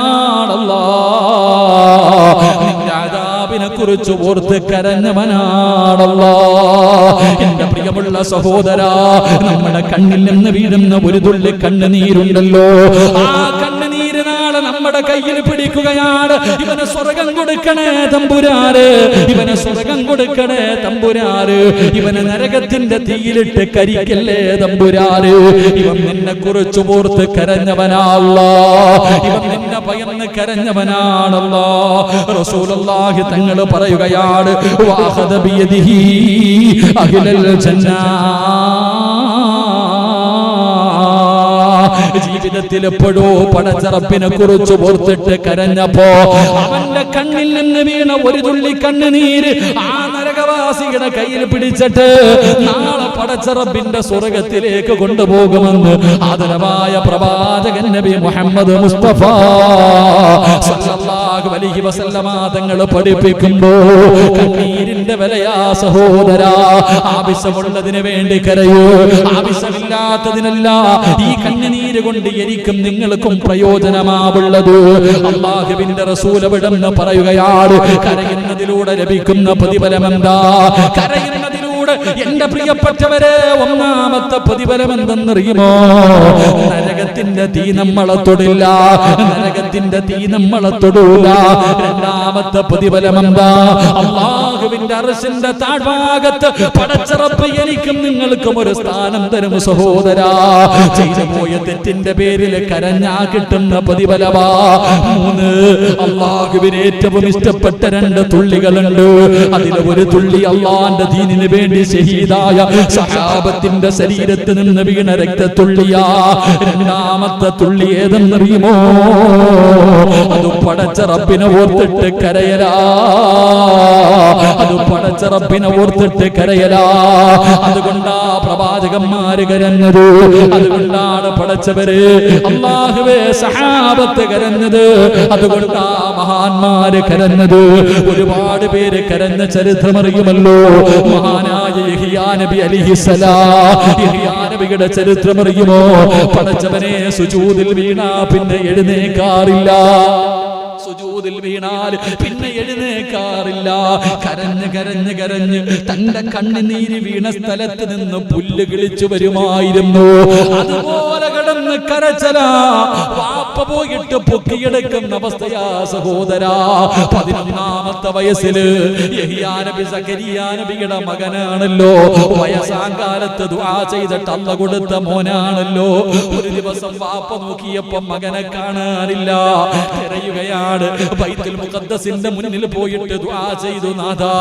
നിന്റെ അദാബിനെ കുറിച്ച് ഓർത്ത് കരഞ്ഞവനാണല്ലോ. എന്റെ പ്രിയമുള്ള സഹോദരാ, നമ്മുടെ കണ്ണിൽ നിന്ന് വീഴുന്ന ഒരു തുള്ളി കണ്ണുനീരുണ്ടല്ലോ, ആ കണ്ണുനീര് നാളെ നമ്മുടെ കയ്യിൽ പിടിക്കുകയാണ്. ഇവന് സ്വർഗം കൊടുക്കണേ തമ്പുരാര്, ഇവന് സ്വർഗം കൊടുക്കണേ തമ്പുരാര്, ഇവന് നരകത്തിന്റെ തീയിലിട്ട് കരിക്കല്ലേ തമ്പുരാര്. ഇവൻ നിന്നെ കുറിച്ച് ഓർത്ത് കരഞ്ഞവനാണല്ലോ, ഇവൻ നിന്നെ ഭയന്ന് കരഞ്ഞവനാണല്ലോ. റസൂലുള്ളാഹി തങ്ങൾ പറയുകയാണ്, വഅഖദ ബിയദിഹി അഹ്ലൽ ജന്ന. ജീവിതത്തിൽ എപ്പോഴോ പടച്ച റബ്ബിനെ കുറിച്ച് ഓർത്തിട്ട് കരഞ്ഞപ്പോ അവന്റെ കണ്ണിൽ നിന്ന് വീണ ഒരു തുള്ളി കണ്ണുനീര് ആ നരകവാസിയുടെ കയ്യിൽ പിടിച്ചിട്ട് നാളെ പടച്ച റബ്ബിന്റെ സ്വർഗത്തിലേക്ക് കൊണ്ടുപോകുമെന്ന് ആദരവായ പ്രവാചകൻ നബി മുഹമ്മദ് മുസ്തഫ സല്ലല്ലാഹു അലൈഹി വസല്ലമ തങ്ങൾ പഠിപ്പിക്കുമ്പോ കണ്ണീരിന്റെ വിലയാ സഹോദരാ. ആവശ്യമുള്ളതിന് വേണ്ടി കരയൂ, ആവശ്യമില്ലാത്തതിനല്ല. ഈ കണ്ണുനീര് കൊണ്ട് എനിക്കും നിങ്ങൾക്കും പ്രയോജനമാവുള്ളത്. അല്ലാഹുവിന്റെ റസൂൽ അവിടുന്ന് പറയുകയാണ്, കരയുന്നതിലൂടെ ലഭിക്കുന്ന പ്രതിഫലമെന്താ? കരയുന്നതിലൂടെ എന്റെ പ്രിയപ്പെട്ടവരെ ഒന്നാമത്തെ പ്രതിഫലം എന്തെന്നറിയുമോ? നരകത്തിന്റെ തീ നമ്മളെ തൊടില്ല, നരകത്തിന്റെ തീ നമ്മളെ തൊടൂല. രണ്ടാമത്തെ പ്രതിഫലം എന്താ? അല്ലാഹുവിന്റെ അർശിന്റെ താഴ്ഭാഗത്ത് പടച്ച റബ്ബ് എനിക്കും നിങ്ങൾക്കും ഒരു സ്ഥാനം തരും സഹോദരാ. ചെയ്തു പോയ തെറ്റിന്റെ പേരിൽ കരഞ്ഞാ കിട്ടുന്ന പ്രതിഫലമാ. 3, അല്ലാഹുവിന് ഏറ്റവും ഇഷ്ടപ്പെട്ട 2 തുള്ളികളുണ്ട്. അതിൽ ഒരു തുള്ളി അല്ലാഹുവിന്റെ ദീനിന് വേണ്ടി ഷഹീദായ സഹാബത്തിന്റെ ശരീരത്തിൽ നിന്ന് വീണ രക്തത്തുള്ളിയാ. രണ്ടാമത്തെ തുള്ളി ഏതെന്നറിയുമോ? അത് പടച്ച റബ്ബിനെ ഓർത്തിട്ട് കരയലാ, അത് പടച്ച റബ്ബിനെ ഓർത്തിട്ട് കരയലാ. അതുകൊണ്ടാ പ്രവാചകൻ പ്രവാചകന്മാര് കരഞ്ഞത്. അതുകൊണ്ടാണ് പടച്ചവര് അല്ലാഹുവേ സഹാബത്ത് കരഞ്ഞത്. അതുകൊണ്ടാ മഹാന്മാര് കരഞ്ഞത്. ഒരുപാട് പേര് കരഞ്ഞ ചരിത്രമറിയുമല്ലോ. മഹാനായ യഹ്യാ നബി അലൈഹിസ്സലാം, യഹ്യാ നബിയുടെ ചരിത്രമറിയുമോ? പടച്ചവനെ സുജൂദിൽ വീണാ പിന്നെ എഴുന്നേക്കാറില്ല. സുജൂദിൽ വീണാൽ പിന്നെ എഴുന്നേക്കാറില്ല. കരഞ്ഞ് കരഞ്ഞ് കരഞ്ഞ് തന്റെ കണ്ണുനീര് വീണ സ്ഥലത്ത് നിന്ന് പുല്ല് കിളിച്ചു വരുമായിരുന്നു. അതുപോലെ കിടന്ന് കരച്ചലാ. വാപ്പ പോയിട്ട് പൊക്കിയെടുക്കുന്ന അവസ്ഥയാ സഹോദരാ. 11ാമത്തെ വയസ്സില് യഹ്യാ നബി സക്കരിയാ നബിയുടെ മകനാണല്ലോ. വയസ്സാകാലത്ത് ദുആ ചെയ്തിട്ട് അല്ല കൊടുത്ത മോനാണല്ലോ. ഒരു ദിവസം വാപ്പ നോക്കിയപ്പോ മകനെ കാണാനില്ല. തിരയുകയാണ്. ബൈത്തുൽ മുഖദ്ദസിന്റെ മുന്നിൽ പോയിട്ട് ദുആ ചെയ്തു, നാഥാ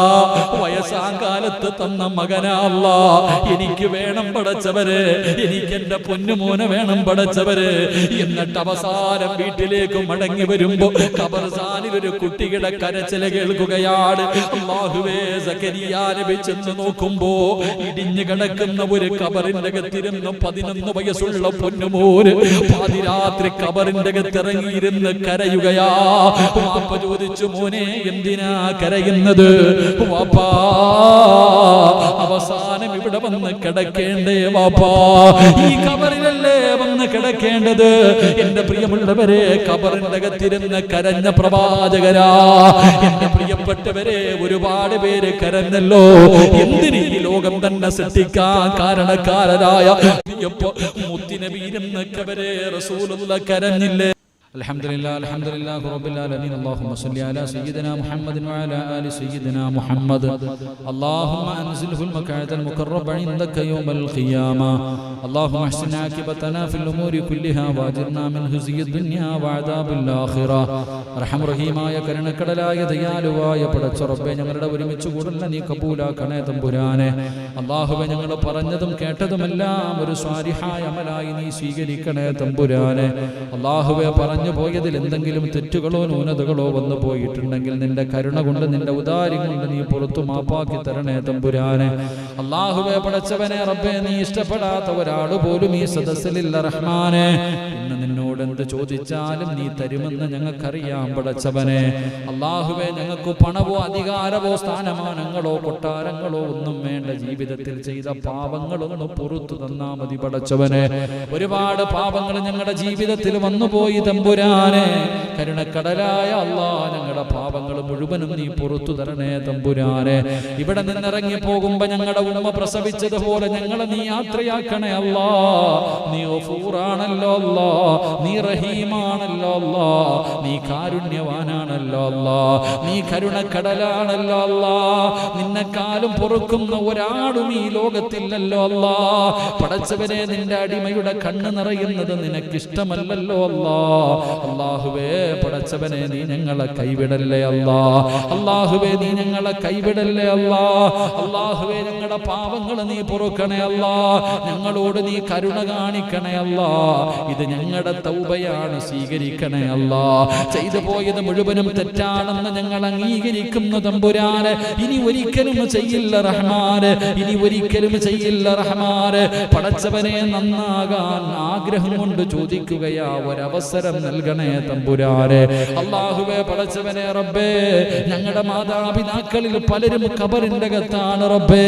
വയസ്സാകാലത്ത് തന്ന മകനാ അല്ലാഹ്, എനിക്ക് വേണം പടച്ചവരെ, എനിക്ക് എന്റെ പൊന്നുമോനെ വേണം പടച്ചവരെ. എന്നിട്ട് അവസാനം വീട്ടിലേക്ക് മടങ്ങി വരുമ്പോ ഖബർസ്ഥാനിൽ ഒരു കുട്ടിയുടെ കരച്ചില് കേൾക്കുകയാണ്. അല്ലാഹുവേ, സക്കരിയാ നബി ചെന്ന് നോക്കുമ്പോ ഇടിഞ്ഞു കിടക്കുന്ന ഒരു ഖബറിന്റെ അകത്തിരുന്ന് 11 വയസ്സുള്ള പൊന്നുമോന് പാതിരാത്രി ഖബറിന്റെ അകത്തിറങ്ങിയിരുന്ന് കരയുകയാ. വാപ്പ ചോദിച്ചു, മോനെ എന്തിനാ കരയുന്നത്? വാപ്പാ, അവസാനം ഇവിടെ വന്ന് കിടക്കേണ്ടേ വാപ്പാ? ഈ ഖബറിലല്ലേ വന്ന് കിടക്കേണ്ടത്? എന്റെ പ്രിയമുള്ളവരെ, ഖബറിന്റെ അകത്തിരുന്ന് കരഞ്ഞ പ്രവാചകരാ. എന്റെ പ്രിയപ്പെട്ടവരെ, ഒരുപാട് പേര് കരഞ്ഞല്ലോ. എന്തിന് ഈ ലോകം തന്നെ സൃഷ്ടിക്കാൻ കാരണക്കാരനായ മുത്തുനബിയിരുന്നൊക്കെ വരെ റസൂലുള്ളാഹി കരഞ്ഞില്ലേ? അൽഹംദുലില്ലാഹ് അൽഹംദുലില്ലാഹി റബ്ബിൽ ആലമീൻ. അല്ലാഹുമ്മ സ്വല്ലി അലാ സയ്യിദിനാ മുഹമ്മദിൻ വഅലാ ആലി സയ്യിദിനാ മുഹമ്മദ്. അല്ലാഹുമ്മ അൻസിൽഹുൽ മഖഅദൽ മുഖറബ ഇൻദക യൗമൽ ഖിയാമ. അല്ലാഹുമ്മ അഹ്സിൻ ആഖിബതനാ ഫിൽ ഉമൂരി കുല്ലിഹാ വഅജിർനാ മിൻ ഖുസിയ്യിദ് ദുനിയാ വഅദാബിൽ ആഖിറ. റഹ്മ റഹീമായ കരുണക്കടലായ ദയാലുവായ പടച്ച റബ്ബേ, ഞങ്ങളുടെ ഒരുമിച്ച് കൂടൽ നീ കബൂലാക്കണേ തമ്പുരാനെ. അല്ലാഹുവേ, ഞങ്ങൾ പറഞ്ഞതും കേട്ടതുമെല്ലാം ഒരു സ്വാലിഹായ അമലായി നീ സ്വീകരിക്കണേ തമ്പുരാനെ. അല്ലാഹുവേ, പറഞ്ഞു പോയതിൽ എന്തെങ്കിലും തെറ്റുകളോ ന്യൂനതകളോ വന്നു പോയിട്ടുണ്ടെങ്കിൽ നിന്റെ കരുണ കൊണ്ട്, നിന്റെ ഉദാരി കൊണ്ട് നീ പുറത്തു മാപ്പാക്കി തരണേ തമ്പുരാനെ. അല്ലാഹുവേ, പടച്ചവനെ റബ്ബേ, നീ ഇഷ്ടപ്പെടാത്ത ഒരാൾ പോലും ഈ സദസ്സിലില്ല റഹ്മാനെ. ഇന്ന് നിന്നോട് എന്ത് ചോദിച്ചാലും നീ തരുമെന്ന് ഞങ്ങൾക്കറിയാം പടച്ചവനെ. അല്ലാഹുവേ, ഞങ്ങൾക്ക് പണമോ അധികാരമോ സ്ഥാനമാനങ്ങളോ കൊട്ടാരങ്ങളോ ഒന്നും വേണ്ട. ജീവിതത്തിൽ ചെയ്ത പാപങ്ങളൊന്ന് പുറത്തു തന്നാ മതി പടച്ചവനെ. ഒരുപാട് പാപങ്ങൾ ഞങ്ങളുടെ ജീവിതത്തിൽ വന്നുപോയി തമ്പുരാനെ. കരുണക്കടലായ അല്ലാഹ്, ഞങ്ങളുടെ പാപങ്ങൾ മുഴുവനും നീ പുറത്തു തരണേ തമ്പുരാനെ. ഇവിടെ നിന്നിറങ്ങി പോകുമ്പോ ഞങ്ങളുടെ ഉമ്മ പ്രസവിച്ചതുപോലെ ഞങ്ങളെ നീ യാത്രയാക്കണേ അല്ലാഹ്. നീ ഗഫൂറാണല്ലോ അല്ലാഹ്, നീ റഹീമാണല്ലോ അല്ലാഹ്, നീ കാരുണ്യവാനാണല്ലോ അല്ലാഹ്, നീ കരുണക്കടലാണല്ലോ അല്ലാഹ്. നിന്നെക്കാളും പൊറുക്കുന്ന ഒരാളും ഈ ലോകത്തില്ലല്ലോ അല്ലാഹ്. പടച്ചവനെ, നിന്റെ അടിമയുടെ കണ്ണ് നിറയുന്നത് നിനക്കിഷ്ടമല്ലല്ലോ അല്ലാഹ്. അല്ലാഹുവേ, പടച്ചവനെ, നീ ഞങ്ങളെ കൈവിടല്ലേ അല്ലാഹ്. അല്ലാഹുവേ, നീ ഞങ്ങളെ കൈവിടല്ലേ അല്ലാഹ്. അല്ലാഹുവേ, ഞങ്ങളുടെ പാപങ്ങൾ നീ പൊറുക്കണേ അല്ലാഹ്. ഞങ്ങളോട് നീ കരുണ കാണിക്കണേ അല്ലാഹ്. ഇത് ഞങ്ങളുടെ തൗബയാണ്, സ്വീകരിക്കണേ അല്ലാഹ്. ചെയ്തു പോയത് മുഴുവനും തെറ്റാണെന്ന് ഞങ്ങൾ അംഗീകരിക്കുന്നു തമ്പുരാനെ. ഇനി ഒരിക്കലും ചെയ്യില്ല റഹ്മാനെ, ഇനി ഒരിക്കലും ചെയ്യില്ല റഹ്മാനെ. പടച്ചവനെ, നന്നാകാൻ ആഗ്രഹം കൊണ്ട് ചോദിക്കുകയാ, ഒരവസരം നൽകണേ തമ്പുരാനെ. അല്ലാഹുവേ, പടച്ചവനെ റബ്ബേ, ഞങ്ങളുടെ മാതാപിതാക്കളിൽ പലരും ഖബറിന്റെ അകത്താണ് റബ്ബേ.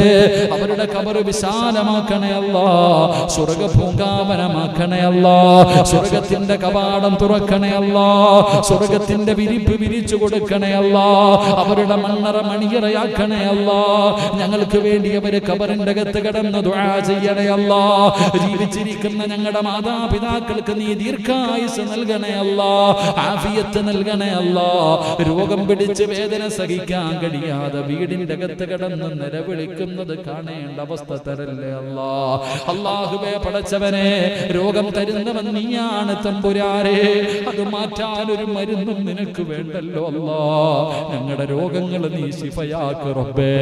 അവരുടെ ഖബർ വിശാലമാക്കണേ അല്ലാഹ്, സ്വർഗ്ഗ പൂങ്കാവനമാക്കണേ അല്ലാഹ്, സ്വർഗ്ഗത്തിന്റെ കവാടം തുറക്കണേ അല്ലാഹ്, സ്വർഗ്ഗത്തിന്റെ വിരിപ്പ് വിരിച്ചു കൊടുക്കണേ അല്ലാഹ്, അവരുടെ മണ്ണറ മണിയറയാക്കണേ അല്ലാഹ്. ഞങ്ങൾക്ക് വേണ്ടി അവര് ഖബറിന്റെ അകത്ത് കിടന്ന് ദുആ ചെയ്യണേ അല്ലാഹ്. ജീവിച്ചിരിക്കുന്ന ഞങ്ങളുടെ മാതാപിതാക്കൾക്ക് നീ ദീർഘായുസ് നൽകണേ അല്ലാഹ്, ആഫിയത്ത് നൽകണേ അല്ലാഹ്. രോഗം പിടിച്ച് വേദന സഹിക്കാൻ കഴിയാതെ വീടിന്റെ അകത്ത് കിടന്ന് നിലവിളിക്കുന്നത് കാണേണ്ട അവസ്ഥ തരല്ലേ അല്ലാഹ്. അല്ലാഹുവേ, പടച്ചവനെ, രോഗം തരുന്നവൻ നീയാണ് തമ്പുരാനെ. അത് മാറ്റാൻ ഒരു മരുന്നും നിനക്ക് വേണ്ടല്ലോ അല്ലാഹ്. ഞങ്ങളുടെ രോഗങ്ങൾ നീ ശിഫയാക്ക് റബ്ബേ,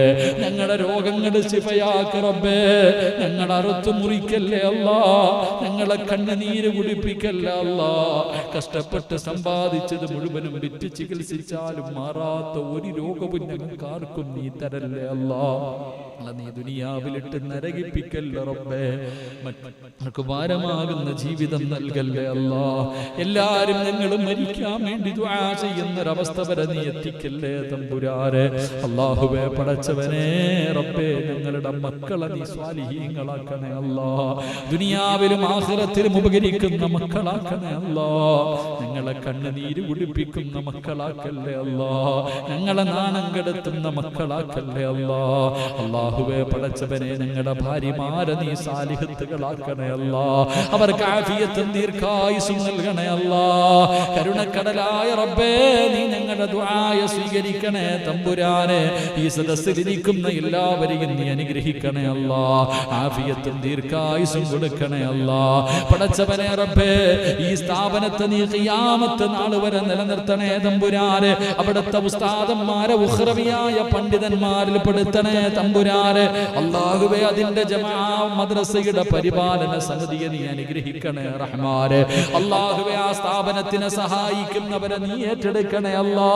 ഞങ്ങളുടെ രോഗങ്ങൾ ശിഫയാക്ക് റബ്ബേ. ഞങ്ങളെ അറുത്തു മുറിക്കല്ലേ അല്ലാഹ്, ഞങ്ങളെ കണ്ണുനീര് കുടിപ്പിക്കല്ലേ അല്ലാഹ്. കഷ്ടപ്പെട്ട് സമ്പാദിച്ചത് മുഴുവനും വിറ്റ് ചികിത്സിച്ചാലും മാറാത്ത ഒരു രോഗവും ഞങ്ങൾക്ക് ആർക്കും നീ തരല്ലേ അല്ലാഹ്. നീ ദുനിയാവിലിട്ട് നരകിപ്പിക്കല്ല റബ്ബേ. മറ്റു ഭാരമാകുന്ന ജീവിതം നൽകല്ലേ അല്ലാ. എല്ലാരും ഞങ്ങൾ മരിക്കാൻ വേണ്ടി ദുആ ചെയ്യുന്നൊരവസ്ഥ വരെ നീ എത്തിക്കല്ലേ തമ്പുരാനെ. അല്ലാഹുവേ പടച്ചവനെ റബ്ബേ, ഞങ്ങളുടെ മക്കളെ നീ സ്വാലിഹീങ്ങളാക്കണേ അല്ലാ. ദുനിയാവിലും ആഖിറത്തിലും ഉപകരിക്കുന്ന മക്കളാക്കണേ അല്ലാ. ഞങ്ങളെ കണ്ണുനീര് കുടിപ്പിക്കുന്ന മക്കളാക്കല്ലേ അല്ലാ. ഞങ്ങളെ നാണം കെടുത്തുന്ന മക്കളാക്കല്ലേ അല്ലാ. അല്ലാഹുവേ പടച്ചവനെ, ഞങ്ങളുടെ ഭാര്യമാരെ നീ സാലിഹത്തുകളാക്കണേ അല്ലാ. അവർക്ക് ആഫിയത്തും ദീർഘായുസ്സും നൽകണേ അല്ലാ. കരുണക്കടലായ റബ്ബേ, നീ ഞങ്ങളുടെ ദുആയ സ്വീകരിക്കണേ തമ്പുരാനെ. ഈ സദസ്സിലിരിക്കുന്ന എല്ലാവരെയും നീ അനുഗ്രഹിക്കണേ അല്ലാ. ആഫിയത്തും ദീർഘായുസ്സും കൊടുക്കണേ അല്ലാ. പടച്ചവനെ റബ്ബേ, ഈ സ്ഥാപനത്തെ നീ ഖിയാമത്ത് നാൾ വരെ നിലനിർത്തണേ തമ്പുരാനെ. അവിടുത്തെ ഉസ്താദന്മാരെ ഉഖ്റവിയായ പണ്ഡിതന്മാരിൽ പെടുത്തണേ തമ്പുരാനെ. അല്ലാഹുവേ, അതിന്റെ ജമാ മദ്രസയുടെ പരിപാലന സമിതിയെ നീ അനുഗ്രഹിക്കണേ റഹ്മാനെ. അല്ലാഹുവേ, ആ സ്ഥാപനത്തിനെ സഹായിക്കുന്നവരെ നീ ഏറ്റെടുക്കണേ അല്ലാ.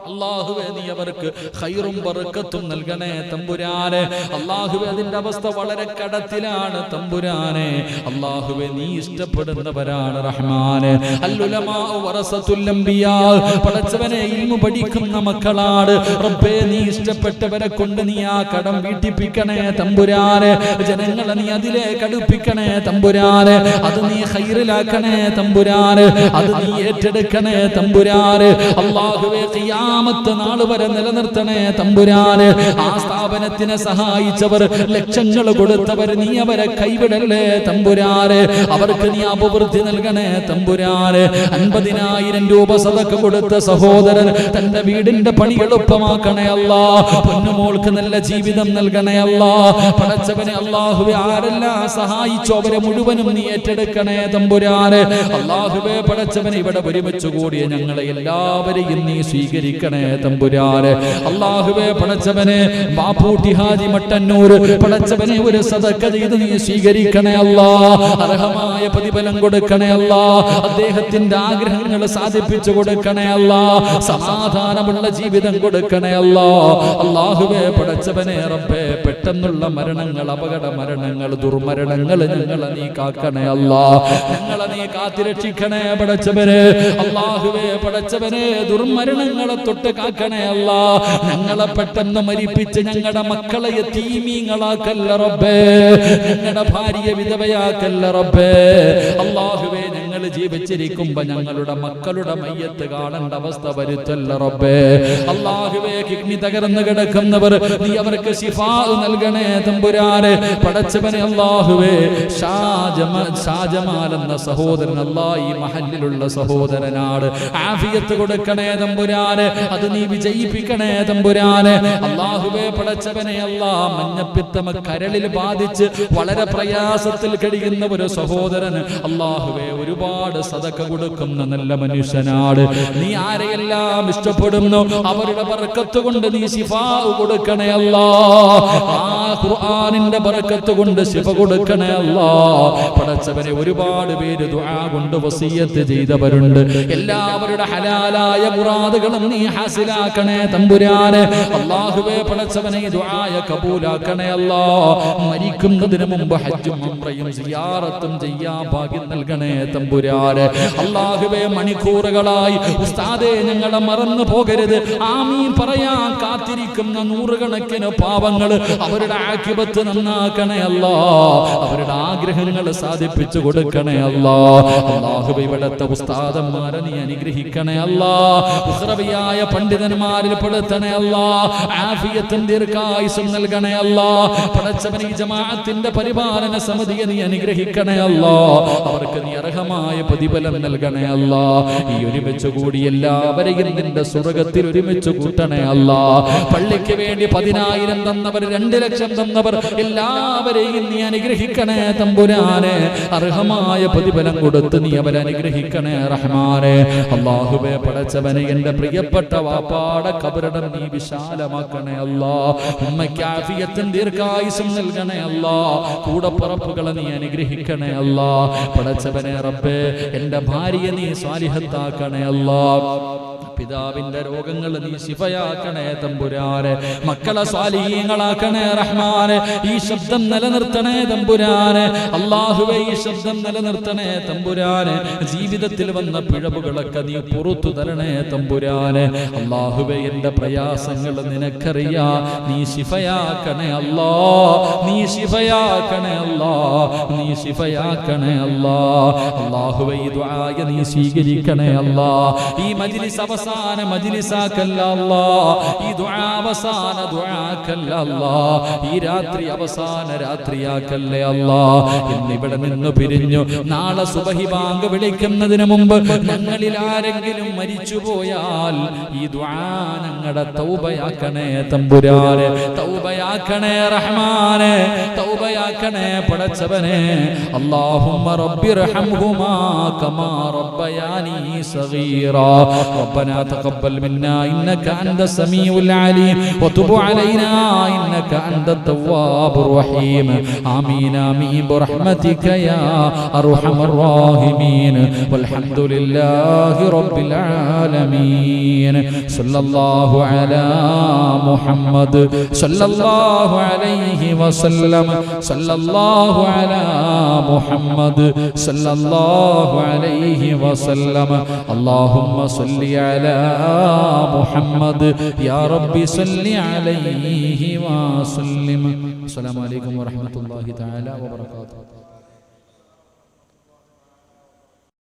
അല്ലാഹുവേ, നീ അവർക്ക് ഖൈറും ബറക്കത്തും നൽകണേ തമ്പുരാനെ. അല്ലാഹുവേ, അതിന്റെ അവസ്ഥ വളരെ കടത്തിലാണ് തമ്പുരാനെ. അല്ലാഹുവേ, നീ ഇഷ്ടപ്പെടുന്നവരാണ് റഹ്മാനെ. അൽഉലമാ വറസത്തുൽ അംബിയാ, പടച്ചവനെ ഇൽമു പഠിക്കുന്ന മക്കളാണ് റബ്ബേ. നീ ഇഷ്ടപ്പെട്ടവരെ കൊണ്ട് നീ ആ കടം വീട്ടിപ്പിക്കണേ തമ്പുരാനെ. ജനങ്ങളെ നീ അതിലേക്ക് അടുപ്പിക്കണേ തമ്പുരാനെ. അത് നീ ഖൈറിലാക്കണേ തമ്പുരാനെ. അത് നീ ഏറ്റെടുക്കണേ തമ്പുരാനെ. അല്ലാഹുവേ, ഖിയാമത്ത് നാൾ വരെ നിലനിർത്തണേ തമ്പുരാനെ. ആ സ്ഥാപനത്തിനെ സഹായിച്ചവർ, ലക്ഷങ്ങൾ കൊടുത്തവർ, നീ അവരെ കൈവിടല്ലേ തമ്പുരാനെ. അവർക്ക് നീ അഭിവൃദ്ധി നൽകണേ തമ്പുരാനെ. 50,000 രൂപ സദഖ കൊടുത്ത സഹോദരൻ തന്റെ വീടിന്റെ പണി എളുപ്പമാക്കണേ അല്ലാ. പൊന്നുമോൾക്ക് നല്ല ജീവിതം നൽകണേ അല്ലാ. പടച്ചവനെ അല്ലാഹുവേ, ആരെല്ലാം സഹായിച്ചോ അവരെ മുഴുവനും നീ ഏറ്റെടുക്കണേ തമ്പുരാനെ. അല്ലാഹുവേ പടച്ചവനെ, ഇവിടെ ഒരുമിച്ച് കൂടിയ ഞങ്ങളെ എല്ലാവരെയും നീ സ്വീകരിക്കണേ തമ്പുരാനെ. അല്ലാഹുവേ പടച്ചവനെ, ബാപ്പൂട്ടി ഹാജി മട്ടന്നൂർ പടച്ചവനെ ഒരു സദഖ ചെയ്ത് നീ സ്വീകരിക്കണേ അല്ലാ. അർഹമായ പ്രതിഫലം കൊടുക്കണേ അല്ലാ. അദ്ദേഹത്തിന്റെ ആഗ്രഹങ്ങൾ സാധിപ്പിച്ചു കൊടുക്കണേ അല്ലാ. സമാധാനമുള്ള ജീവിതം കൊടുക്കണേ അല്ലാ. അല്ലാഹുവേ പടച്ചവനെ റബ്ബേ, പെട്ടെന്നുള്ള മരണങ്ങൾ, അപകട മരണങ്ങൾ, ദുർമരണങ്ങൾ ഞങ്ങളെ നീ കാക്കണേ അല്ലാ. ഞങ്ങളെ നീ കാത്തിരക്ഷിക്കണേ പടച്ചവനെ. അല്ലാഹുവേ പടച്ചവനെ, ദുർമരണങ്ങളെ തൊട്ട് കാക്കണേ അല്ലാ. ഞങ്ങളെ പെട്ടെന്ന് മരിപ്പിച്ച് ഞങ്ങളുടെ മക്കളെ യതീമീങ്ങളാക്കല്ല റബ്ബേ. ഞങ്ങളുടെ ഭാര്യയെ വിധവയാക്കല്ല റബ്ബേ. അല്ലാഹുവേ, ഞങ്ങൾ ജീവിച്ചിരിക്കുമ്പോ ഞങ്ങളുടെ മക്കളുടെ മയ്യത്ത് കാണേണ്ട അവസ്ഥ വരുത്തല്ല റബ്ബേ. അല്ലാഹുവേ, കിഡ്നി തകർന്ന് കിടക്കുന്നവർ നീ അവർക്ക് ശിഫാ നൽകണേ തമ്പുരാനെ. പടച്ചവനെ അല്ലാഹുവേ, ഷാജമാൽ എന്ന സഹോദരൻ അല്ലാ, ഈ മഹല്ലിലുള്ള സഹോദരനാണ്. ആഫിയത്ത് കൊടുക്കണേ തമ്പുരാനെ. അത് നീ വിജയിപ്പിക്കണേ തമ്പുരാനെ. അല്ലാഹുവേ പടച്ചവനെ അല്ലാ, മഞ്ഞപ്പിത്തം കരളിൽ ബാധിച്ച് വളരെ പ്രയാസത്തിൽ കഴിയുന്ന ഒരു സഹോദരൻ അല്ലാഹുവേ, ഒരുപാട് സദഖ കൊടുക്കുന്ന നല്ല മനുഷ്യനാണ്. നീ ആരെയെല്ലാം ഇഷ്ടപ്പെടുന്നു അവരുടെ ബർക്കത്ത് കൊണ്ട് നീ ശിഫാ കൊടുക്കണേ അല്ലാ. ആ ഖുർആനിന്റെ ബർക്കത്ത് കൊണ്ട് ശിഫ കൊടുക്കണേ അല്ലാ. പടച്ചവനെ, ഒരുപാട് പേര് ദുആ കൊണ്ട് വസിയത്ത് ചെയ്തവരുണ്ട്. എല്ലാവരുടെ ഹലാലായ മുറാദുകളും നീ ഹാസിലാക്കണേ തമ്പുരാനെ. അല്ലാഹുവേ പടച്ചവനെ, ദുആയ കബൂലാക്കണേ അല്ലാ. മരിക്കുന്നതിന് മുമ്പ് ഹജ്ജും ഉംറയും സിയാറത്തും ചെയ്യാൻ ഭാഗ്യം നൽകണേ തമ്പുരാനെ. അല്ലാഹുവേ, മണിക്കൂറുകളായി ഉസ്താദേ ഞങ്ങളെ മറന്നു പോകരുത്. ആമീൻ പറയാൻ കാത്തിരിക്കുന്ന നൂറുകണക്കിന് പാവങ്ങൾ, അവരുടെ ആഖിബത്ത് നന്നാക്കണേ അല്ലാ. അവരുടെ ആഗ്രഹങ്ങൾ സാധിപ്പിച്ചു കൊടുക്കണേ അല്ലാ. അല്ലാഹുവേ, ഇവിടുത്തെ ഉസ്താദന്മാരെ നീ അനുഗ്രഹിക്കണേ അല്ലാ. ഉഖ്റവിയായ പണ്ഡിതന്മാരിൽ പെടുത്തണേ അല്ലാ. ആഫിയത്തും ദീർഘായുസ്സും നൽകണേ അല്ലാ. പടച്ചവനെ, ഈ ജമാഅത്തിന്റെ പരിപാലന സമിതിയെ നീ അനുഗ്രഹിക്കണേ അല്ലാ. അവർക്ക് നീ അർഹമായ പ്രതിഫലം നൽകണേ അല്ലാ. ഈ ഒരുമിച്ച് കൂടി എല്ലാവരെയും നിന്റെ സ്വർഗ്ഗത്തിൽ ഒരുമിച്ച് കൂട്ടണേ അല്ലാ. പള്ളിക്ക് വേണ്ടി 10,000 തന്നവർ, 2 ലക്ഷം തന്നവർ, എല്ലാവരെയും നീ അനുഗ്രഹിക്കണേ തമ്പുരാനെ. അർഹമായ പ്രതിഫലം കൊടുത്ത് നീ അവരെ അനുഗ്രഹിക്കണേ റഹ്മാനെ. അല്ലാഹുവേ പടച്ചവനെ, എന്റെ പ്രിയപ്പെട്ട വാപ്പാടെ ഖബറിടം നീ വിശാലമാക്കണേ അല്ലാ. ഉമ്മയ്ക്ക് ആഫിയത്തും ദീർഘായുസ്സും നൽകണേ അല്ലാ. കൂടപ്പറപ്പുകളെ നീ അനുഗ്രഹിക്കണേ അല്ലാ. പടച്ചവനെ റബ്ബേ, എന്റെ ഭാര്യയെ നീ സ്വാലിഹത്താക്കണേ അല്ലാ. പിതാവിന്റെ രോഗങ്ങൾ നീ ശിഫയാക്കണേ തമ്പുരാനെ. മക്കളെ സ്വാലിഹീങ്ങളാക്കണേ റഹ്മാനെ. ഈ ശബ്ദം നിലനിർത്തണേ തമ്പുരാനെ. അല്ലാഹുവേ ഈ ശബ്ദം നിലനിർത്തണേ തമ്പുരാനെ. ജീവിതത്തിൽ വന്ന പിഴവുകളൊക്കെ നീ പുറത്തു തരണേ തമ്പുരാനെ. അല്ലാഹുവേ എന്റെ പ്രയാസങ്ങൾ നിനക്കറിയാ. നീ ശിഫയാക്കണേ അല്ലാ. നീ ശിഫയാക്കണേ അല്ലാ. നീ ശിഫയാക്കണേ അല്ലാ. അല്ലാഹുവേ ഈ ദുആ നീ സ്വീകരിക്കണേ അല്ലാ. ഈ മജ്ലിസ് അവസാന മജ്ലിസാക്കല്ല അല്ലാ. ഈ ദുആ അവസാന ദുആക്കല്ല അല്ലാ. ഈ രാത്രി അവസാന രാത്രിയാക്കല്ലേ അല്ലാ. ഇന്നിവിടെ നിന്ന് പിരിഞ്ഞു നാളെ സുബഹി ബാങ്ക് വിളിക്കുന്നതിന് മുമ്പ് ഞങ്ങളിൽ ആരെങ്കിലും മരിച്ചുപോയാൽ ഈ ദുആ ഞങ്ങളുടെ തൗബയാക്കണേ തമ്പുരാനെ. തൗബയാക്കണേ റഹ്മാനെ. തൗബയാക്കണേ പടച്ചവനെ. അല്ലാഹുമ്മ റബ്ബിർഹംഹുമാ കമാ റബ്ബയാനി സഗീറാ. റബ്ബനാ തഖബ്ബൽ മിന്നാ ഇന്നക അൻത സമീഉൽ അലീം വതുബ് അലൈനാ ഇന്നക അൻത തവ്വാബുർ റഹീം. ആമീൻ ആമീൻ ബിറഹ്മതിക യാ അർഹമർ റഹീമീൻ. വൽഹംദുലില്ലാഹി റബ്ബിൽ ആലമീൻ. സല്ലല്ലാഹു അലാ മുഹമ്മദ് സല്ലല്ലാഹു അലൈഹി വസല്ലം. സല്ലല്ലാഹു അലാ മുഹമ്മദ് സല്ലല്ലാഹു അലൈഹി വസല്ലം. അല്ലാഹുമ്മ സല്ലി അലാ മുഹമ്മദ് യാ റബ്ബി സല്ലി അലൈഹി വസല്ലം. അസ്സലാമു അലൈക്കും വറഹ്മത്തുള്ളാഹി തആല വബറകാതുഹു.